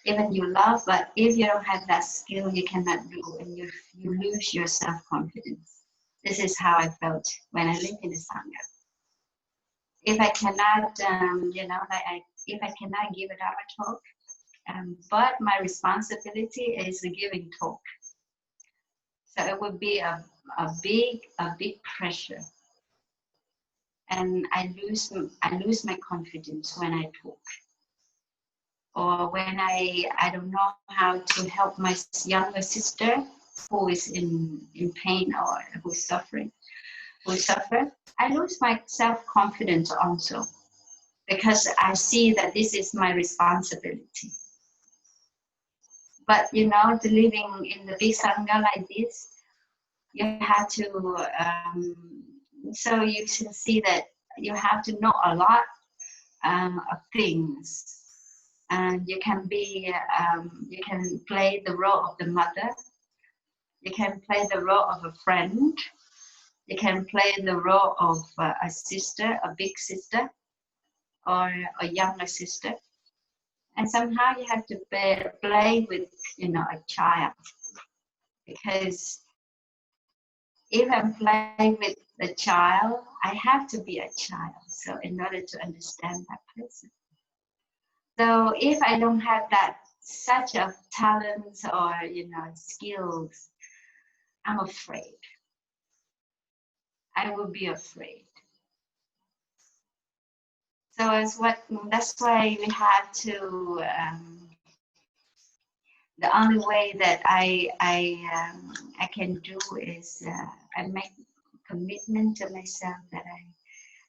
Even you love, but if you don't have that skill, you cannot do, and you lose your self-confidence. This is how I felt when I lived in the Sangha. If I cannot, you know, if I cannot give a Dharma talk, but my responsibility is the giving talk. So it would be a big pressure, and I lose my confidence when I talk, or when I don't know how to help my younger sister who is in pain or who suffer. I lose my self-confidence also, because I see that this is my responsibility. But you know, to living in the big Sangha like this, you have to, so you should see that you have to know a lot of things. And you can be, you can play the role of the mother, you can play the role of a friend, you can play the role of a sister, a big sister, or a younger sister. And somehow you have to play with, you know, a child. Because if I'm playing with the child, I have to be a child. So in order to understand that person. So if I don't have that such a talents or, you know, skills, I'm afraid. I will be afraid. So that's why we have to. The only way that I can do is I make commitment to myself that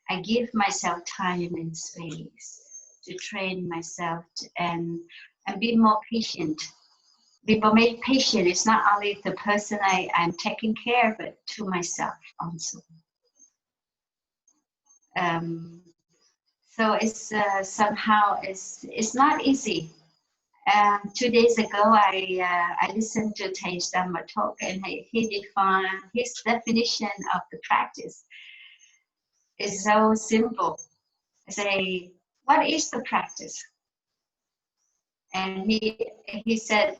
I give myself time and space to train myself and be more patient People make patient. It's not only the person I'm taking care, but to myself also. So it's somehow it's not easy. 2 days ago, I listened to Thay's Dharma talk, and he defined his definition of the practice. It's so simple. I say, what is the practice? And he said,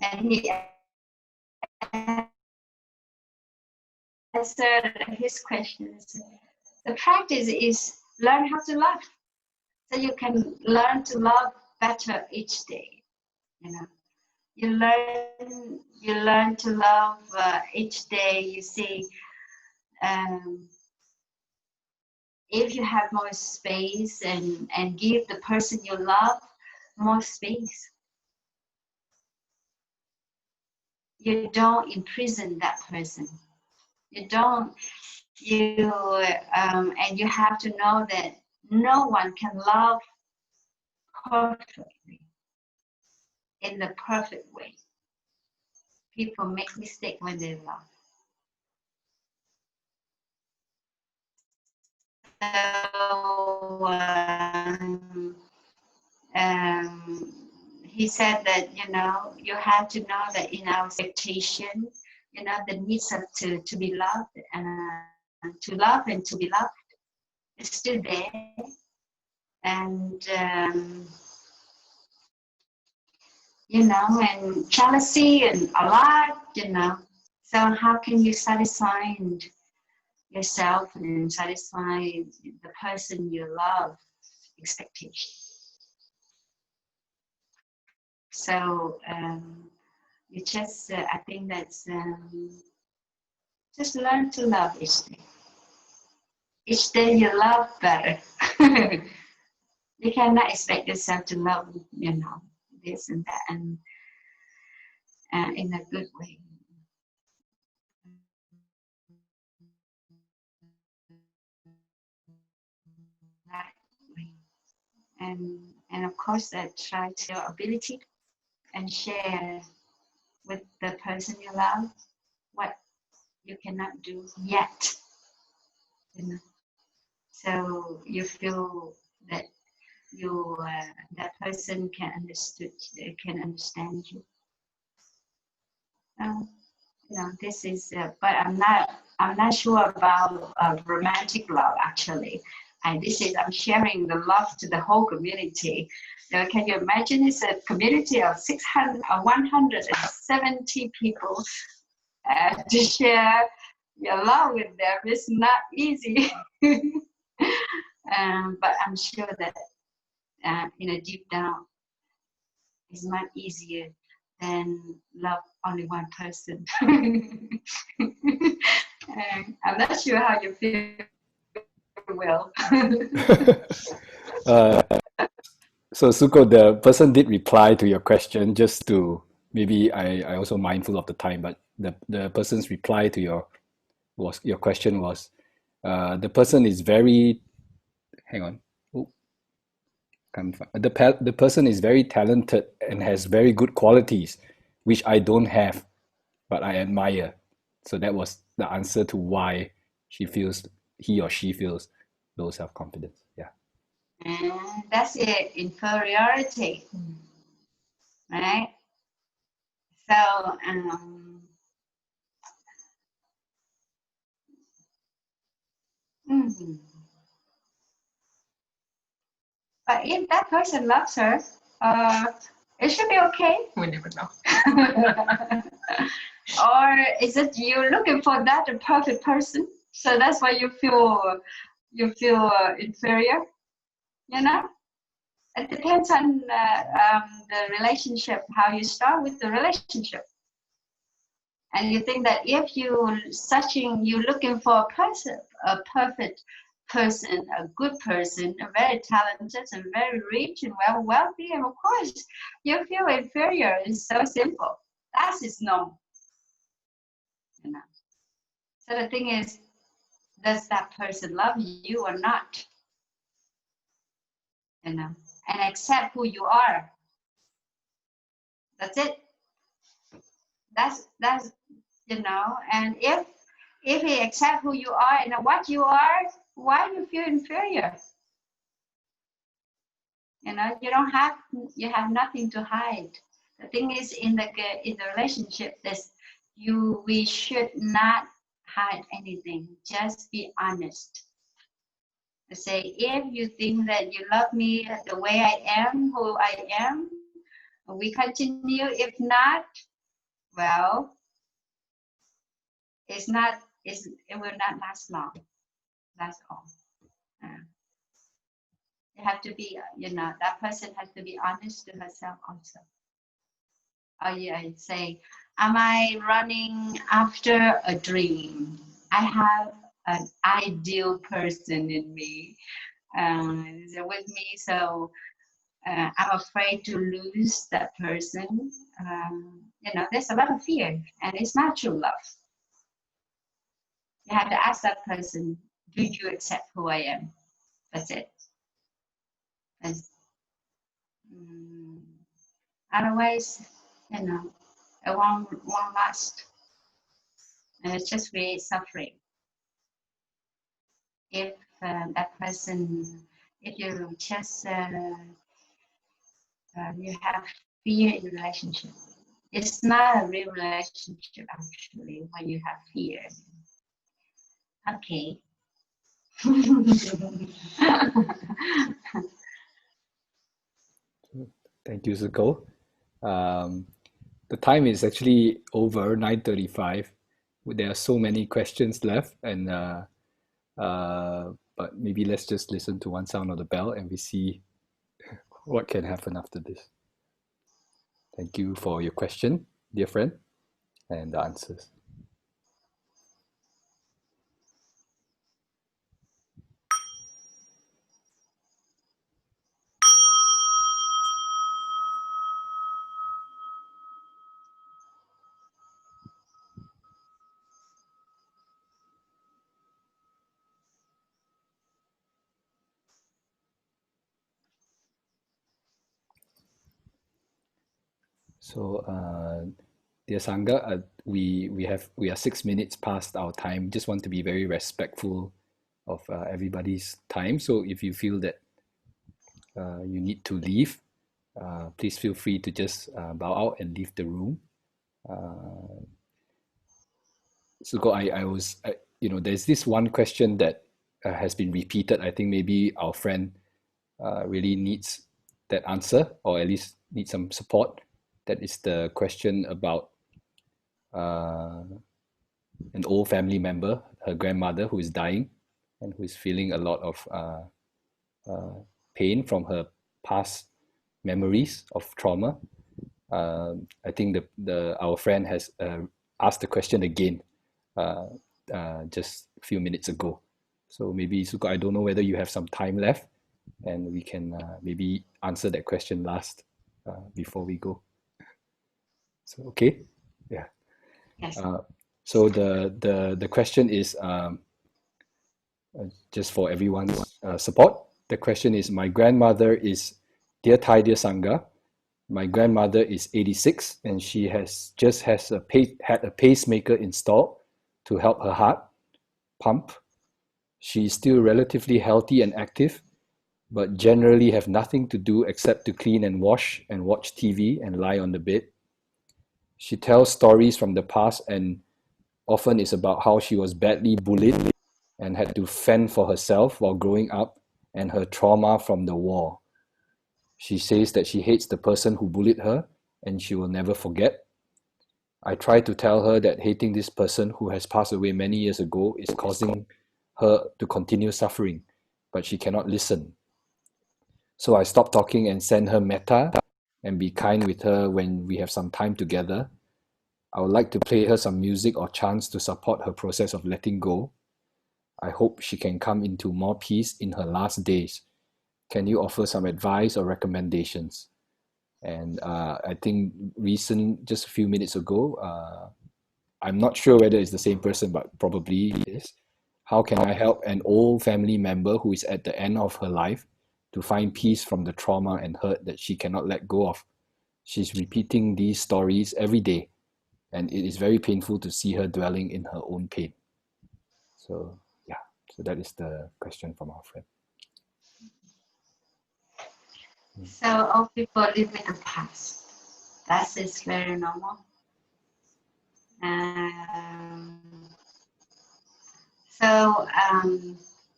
and he answered his questions. The practice is learn how to love, so you can learn to love better each day. You know, you learn to love each day. You see, if you have more space and give the person you love more space, you don't imprison that person. You don't. And you have to know that no one can love perfectly in the perfect way. People make mistakes when they love. So he said that you have to know that in our expectation, the needs of to be loved and to love and to be loved is still there. And and jealousy and a lot, So how can you satisfy yourself and satisfy the person you love expectation? So you just, I think that's just learn to love each day. Each day you love better. You cannot expect yourself to love, this and that, and in a good way. That way. And of course, try to your ability and share with the person you love what you cannot do yet. So you feel that that person can understand you. This is, but I'm not sure about romantic love actually. And I'm sharing the love to the whole community. So can you imagine it's a community of 170 people to share your love with them. It's not easy. But I'm sure that deep down, it's much easier than love only one person. I'm not sure how you feel. Well. So Suko, the person did reply to your question. Just to maybe I also mindful of the time, but the person's reply to your question was, the person is very, hang on, the person is very talented and has very good qualities, which I don't have, but I admire. So that was the answer to why he or she feels low self-confidence. Yeah. And that's it, inferiority, right? So but if that person loves her, it should be okay. We never know. Or is it you looking for that perfect person? So that's why you feel inferior. It depends on the relationship, how you start with the relationship. And you think that if you're looking for a perfect person, a good person, a very talented and very rich and wealthy, and of course you feel inferior. It's so simple. That is normal. So the thing is, does that person love you or not? And accept who you are. That's it. That's and if he accept who you are and what you are, why you feel inferior? You have nothing to hide. The thing is, in the relationship, we should not hide anything. Just be honest. Say, if you think that you love me the way I am, who I am, we continue. If not, well, it will not last long. That's all. You have to be, that person has to be honest to herself also. Oh yeah, say, am I running after a dream? I have an ideal person in me with me, so I'm afraid to lose that person. There's a lot of fear, and it's not true love. You have to ask that person, do you accept who I am? That's it. Otherwise, it won't last. And it's just really suffering. If that person, if you just you have fear in relationship, it's not a real relationship actually when you have fear. Okay. Thank you, Suko. The time is actually over 9:35. There are so many questions left, and but maybe let's just listen to one sound of the bell and we see what can happen after this. Thank you for your question, dear friend, and the answers. So, dear Sangha, we are 6 minutes past our time. Just want to be very respectful of everybody's time. So, if you feel that you need to leave, please feel free to just bow out and leave the room. So, there's this one question that has been repeated. I think maybe our friend really needs that answer, or at least needs some support. That is the question about an old family member, her grandmother, who is dying and who is feeling a lot of pain from her past memories of trauma. I think our friend has asked the question again just a few minutes ago. So maybe, Suko, I don't know whether you have some time left, and we can maybe answer that question last before we go. So, okay? Yeah. Yes. So the question is, just for everyone's support, the question is, my grandmother is, dear Thai, dear Sangha, my grandmother is 86 and she has just had a pacemaker installed to help her heart pump. She is still relatively healthy and active, but generally have nothing to do except to clean and wash and watch TV and lie on the bed. She tells stories from the past and often is about how she was badly bullied and had to fend for herself while growing up and her trauma from the war. She says that she hates the person who bullied her and she will never forget. I try to tell her that hating this person who has passed away many years ago is causing her to continue suffering, but she cannot listen. So I stop talking and send her metta and be kind with her when we have some time together. I would like to play her some music or chants to support her process of letting go. I hope she can come into more peace in her last days. Can you offer some advice or recommendations? And I think just a few minutes ago, I'm not sure whether it's the same person, but probably it is. How can I help an old family member who is at the end of her life to find peace from the trauma and hurt that she cannot let go of? She's repeating these stories every day. and it is very painful to see her dwelling in her own pain. So yeah, so that is the question from our friend. So all people live with the past. That is very normal. So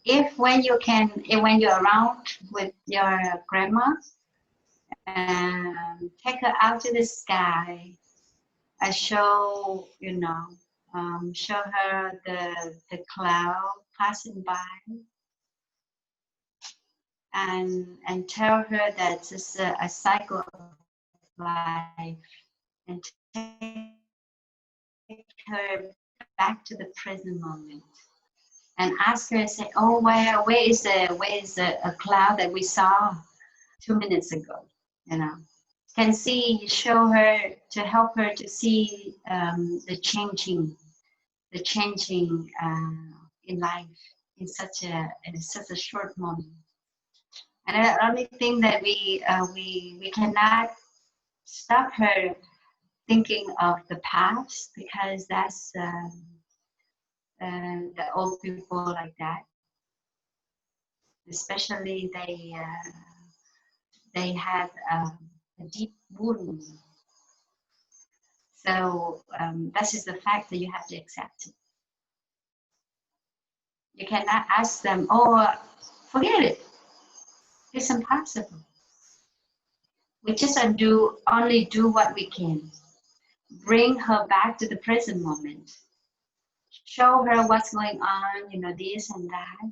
if when you're around with your grandma, take her out to the sky and show her the cloud passing by, and tell her that it's a cycle of life, and take her back to the present moment, and ask her, say, oh, where is a cloud that we saw 2 minutes ago, can see, show her, to help her to see the changing in life in such a short moment. And the only thing that we cannot stop her thinking of the past, because that's the old people like that. Especially they have a deep wound. So that is the fact that you have to accept it. You cannot ask them, oh, forget it. It's impossible. We just only do what we can. Bring her back to the present moment. Show her what's going on, this and that.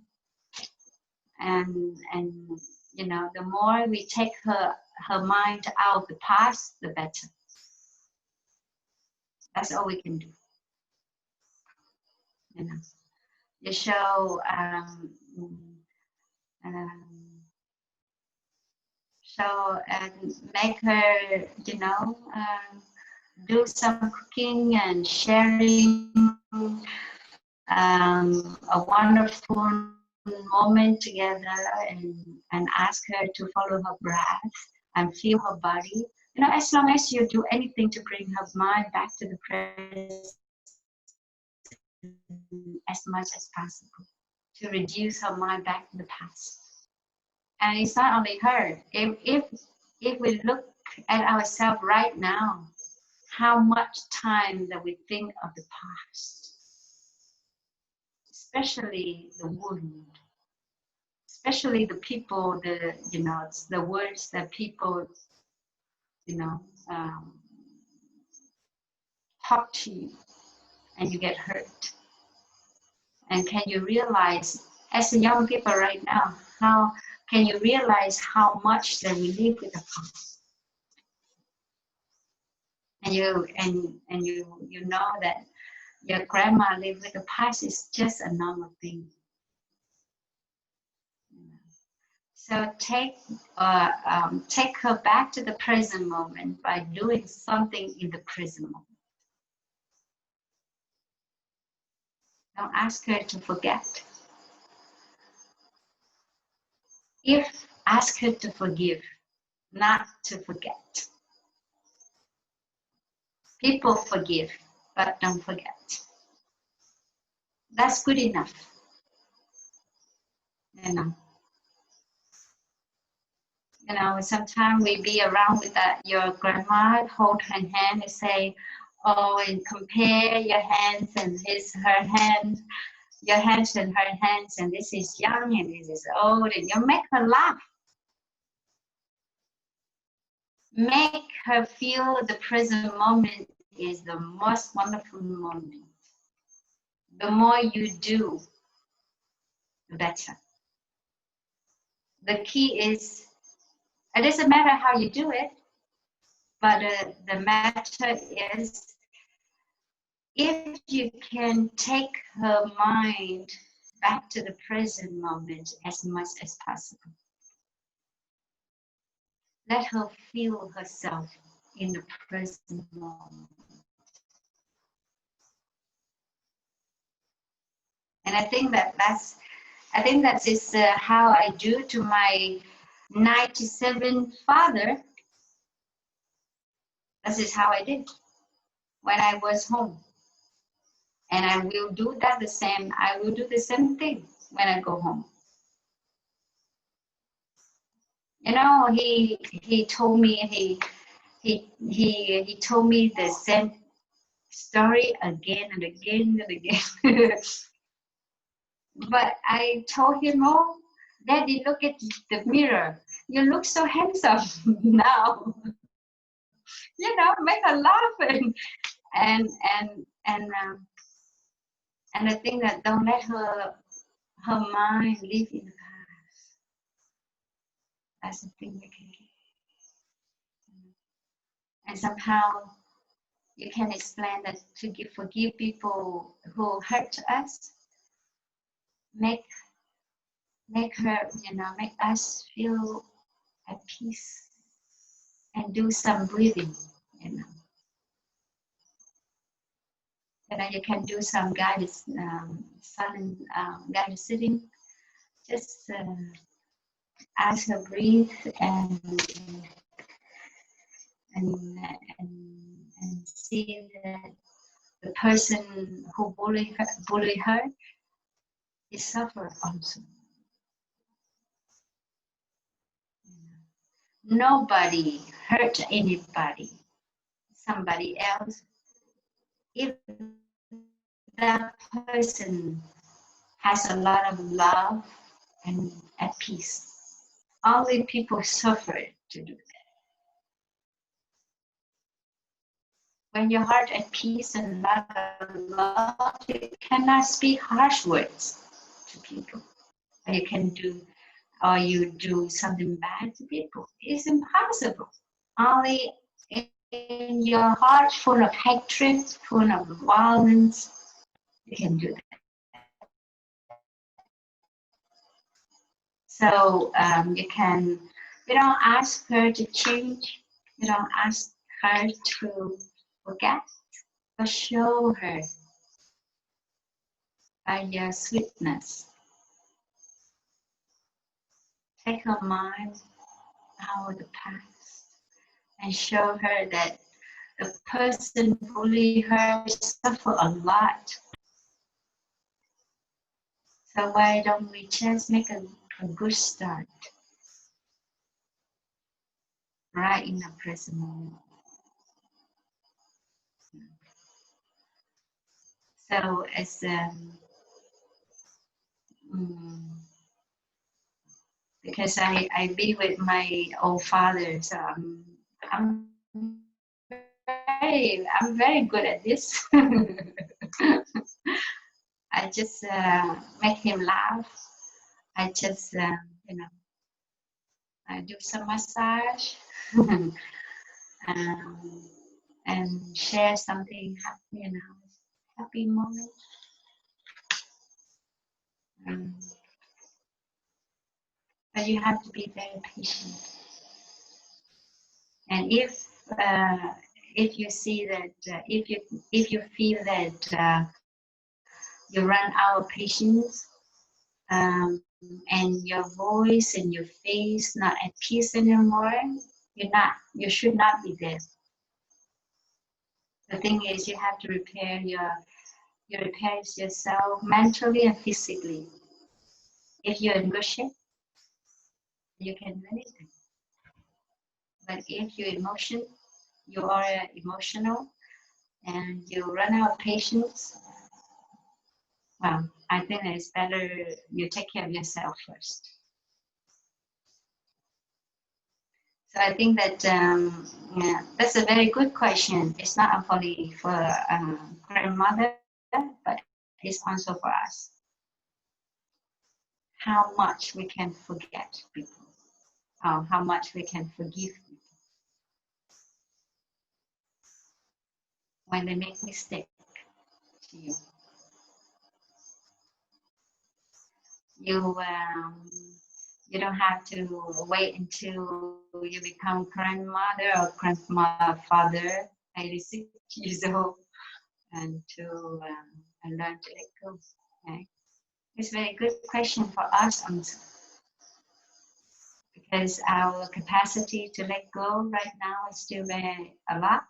And the more we take her mind out of the past, the better. That's all we can do. You show and make her, do some cooking and sharing a wonderful moment together, and ask her to follow her breath and feel her body. As long as you do anything to bring her mind back to the present as much as possible, to reduce her mind back to the past. And it's not only her. If we look at ourselves right now, how much time that we think of the past, especially the wound, especially the people, the words that people, talk to you, and you get hurt. And can you realize, as a young people right now, how can you realize how much that we live with the past? And you know that your grandma lived with the past is just a normal thing. So take her back to the present moment by doing something in the present moment. Don't ask her to forget. Ask her to forgive, not to forget. People forgive, but don't forget. That's good enough. Sometimes we be around with your grandma, hold her hand and say, oh, and compare your hands and her hands, your hands and her hands, and this is young and this is old, and you make her laugh. Make her feel the present moment is the most wonderful moment. The more you do, the better. The key is, it doesn't matter how you do it, but the matter is, if you can take her mind back to the present moment as much as possible. Let her feel herself in the present moment. And I think that is how I do to my 97 father. That is how I did. when I was home. And I will do that the same. I will do the same thing when I go home. You know, he told me he told me the same story again and again and again. But I told him, "Oh, Daddy, look at the mirror. You look so handsome now." You know, make her laugh and and I think that don't let her mind live in the past. That's the thing we can do. And somehow you can explain that to forgive people who hurt us, make her, you know, make us feel at peace and do some breathing, you know. And then you can do some guided silent guided sitting. Just ask her breathe and see that the person who bully her is suffer also. Nobody hurt anybody. Somebody else. If that person has a lot of love and at peace, only people suffer to do that. When your heart at peace and lot of love, you cannot speak harsh words to people. Or you can do, or you do something bad to people. It's impossible. Only in your heart full of hatred, full of violence, you can do that. So you don't ask her to change. You don't ask her to forget, but show her by your sweetness. Take her mind out of the past and show her that the person bullying her suffer a lot. So why don't we just make a good start right in the present moment? So as because I be with my old father, so I'm very good at this. I just make him laugh. I just you know, I do some massage and share something happy, you know, happy moment. But you have to be very patient. And if you see that if you feel that you run out of patience and your voice and your face not at peace anymore, you should not be there. The thing is, you have to repair yourself mentally and physically. If you're in good shape, you can meditate. But if you are emotional and you run out of patience, well, I think it's better you take care of yourself first. So I think that yeah, that's a very good question. It's not only for grandmother, but it's also for us. How much we can forget people, or how much we can forgive people when they make mistakes to you. You don't have to wait until you become grandmother or grandfather, 86 years old, and to learn to let go. Okay? It's a very good question for us also, because our capacity to let go right now is still a lot.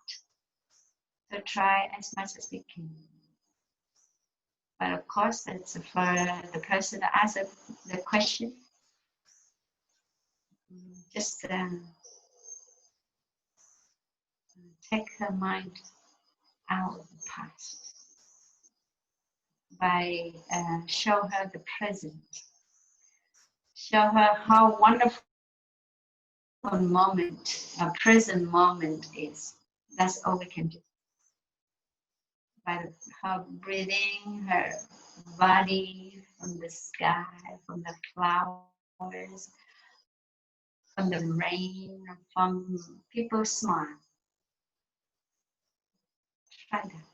to try as much as we can. But of course, it's for the person that asked the question. Just take her mind out of the past by show her the present. Show her how wonderful a moment, a present moment is. That's all we can do. By her breathing, her body from the sky, from the flowers, from the rain, from people's smile. Try that.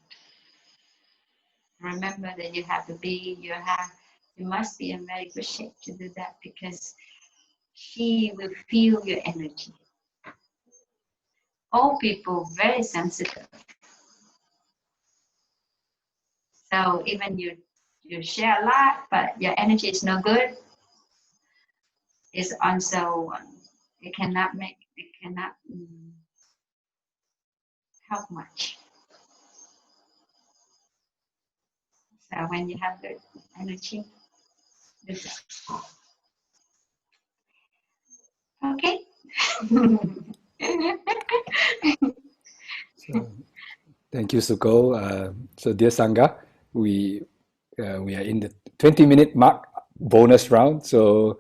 Remember that you must be in very good shape to do that, because she will feel your energy. All people very sensitive. So even you share a lot, but your energy is no good, it's also it cannot help much. So when you have good energy, this is okay. So, thank you, Suko. So, dear Sangha, we are in the 20-minute mark bonus round. So,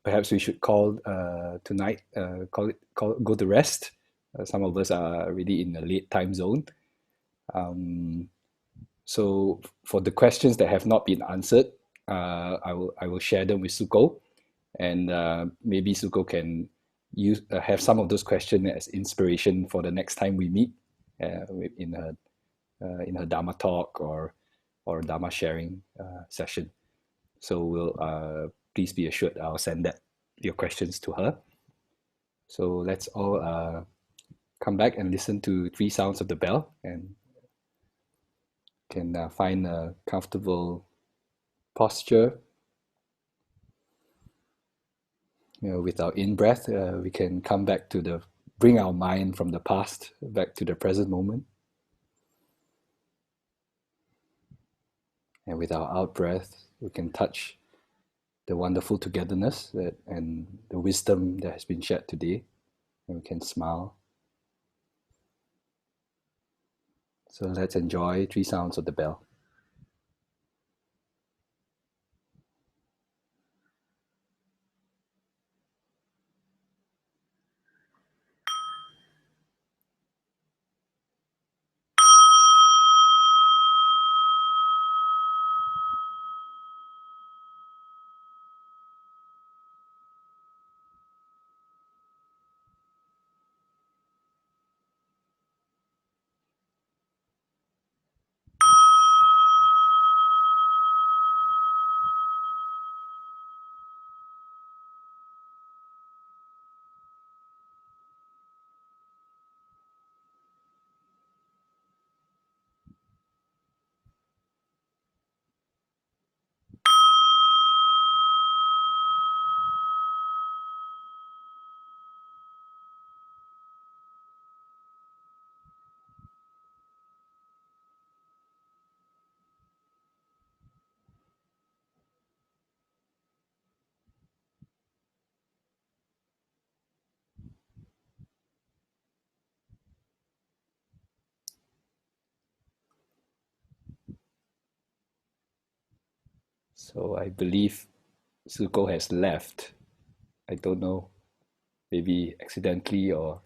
perhaps we should call tonight. Go to rest. Some of us are already in the late time zone. So, for the questions that have not been answered, I will share them with Suko, and maybe Suko can have some of those questions as inspiration for the next time we meet in her Dharma talk or Dharma sharing session. So please be assured I'll send your questions to her. So let's all come back and listen to 3 sounds of the bell, and can find a comfortable posture. With our in-breath, we can come back to bring our mind from the past back to the present moment. And with our out-breath, we can touch the wonderful togetherness and the wisdom that has been shared today. And we can smile. So let's enjoy 3 sounds of the bell. So I believe Suko has left. I don't know, maybe accidentally or...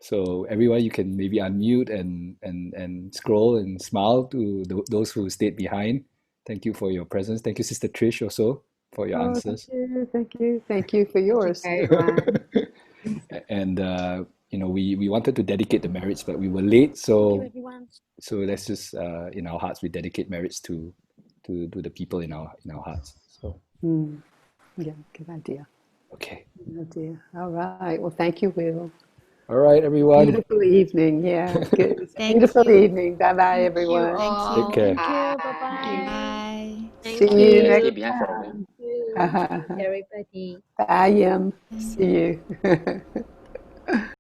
So everyone, you can maybe unmute and scroll and smile to those who stayed behind. Thank you for your presence. Thank you, Sister Trish, also for your answers. Thank you for yours. And we wanted to dedicate the merits, but we were late. So let's just in our hearts we dedicate merits to the people in our hearts. So Yeah, good idea. okay. Good idea. All right. Well, thank you, Will. All right, everyone. Beautiful evening. Yeah, good. Thank Beautiful you. evening. Bye-bye, everyone. Thank Take care. you. Bye. Bye. See you next Keep behind for me. time. Everybody. Bye, Yim. See you.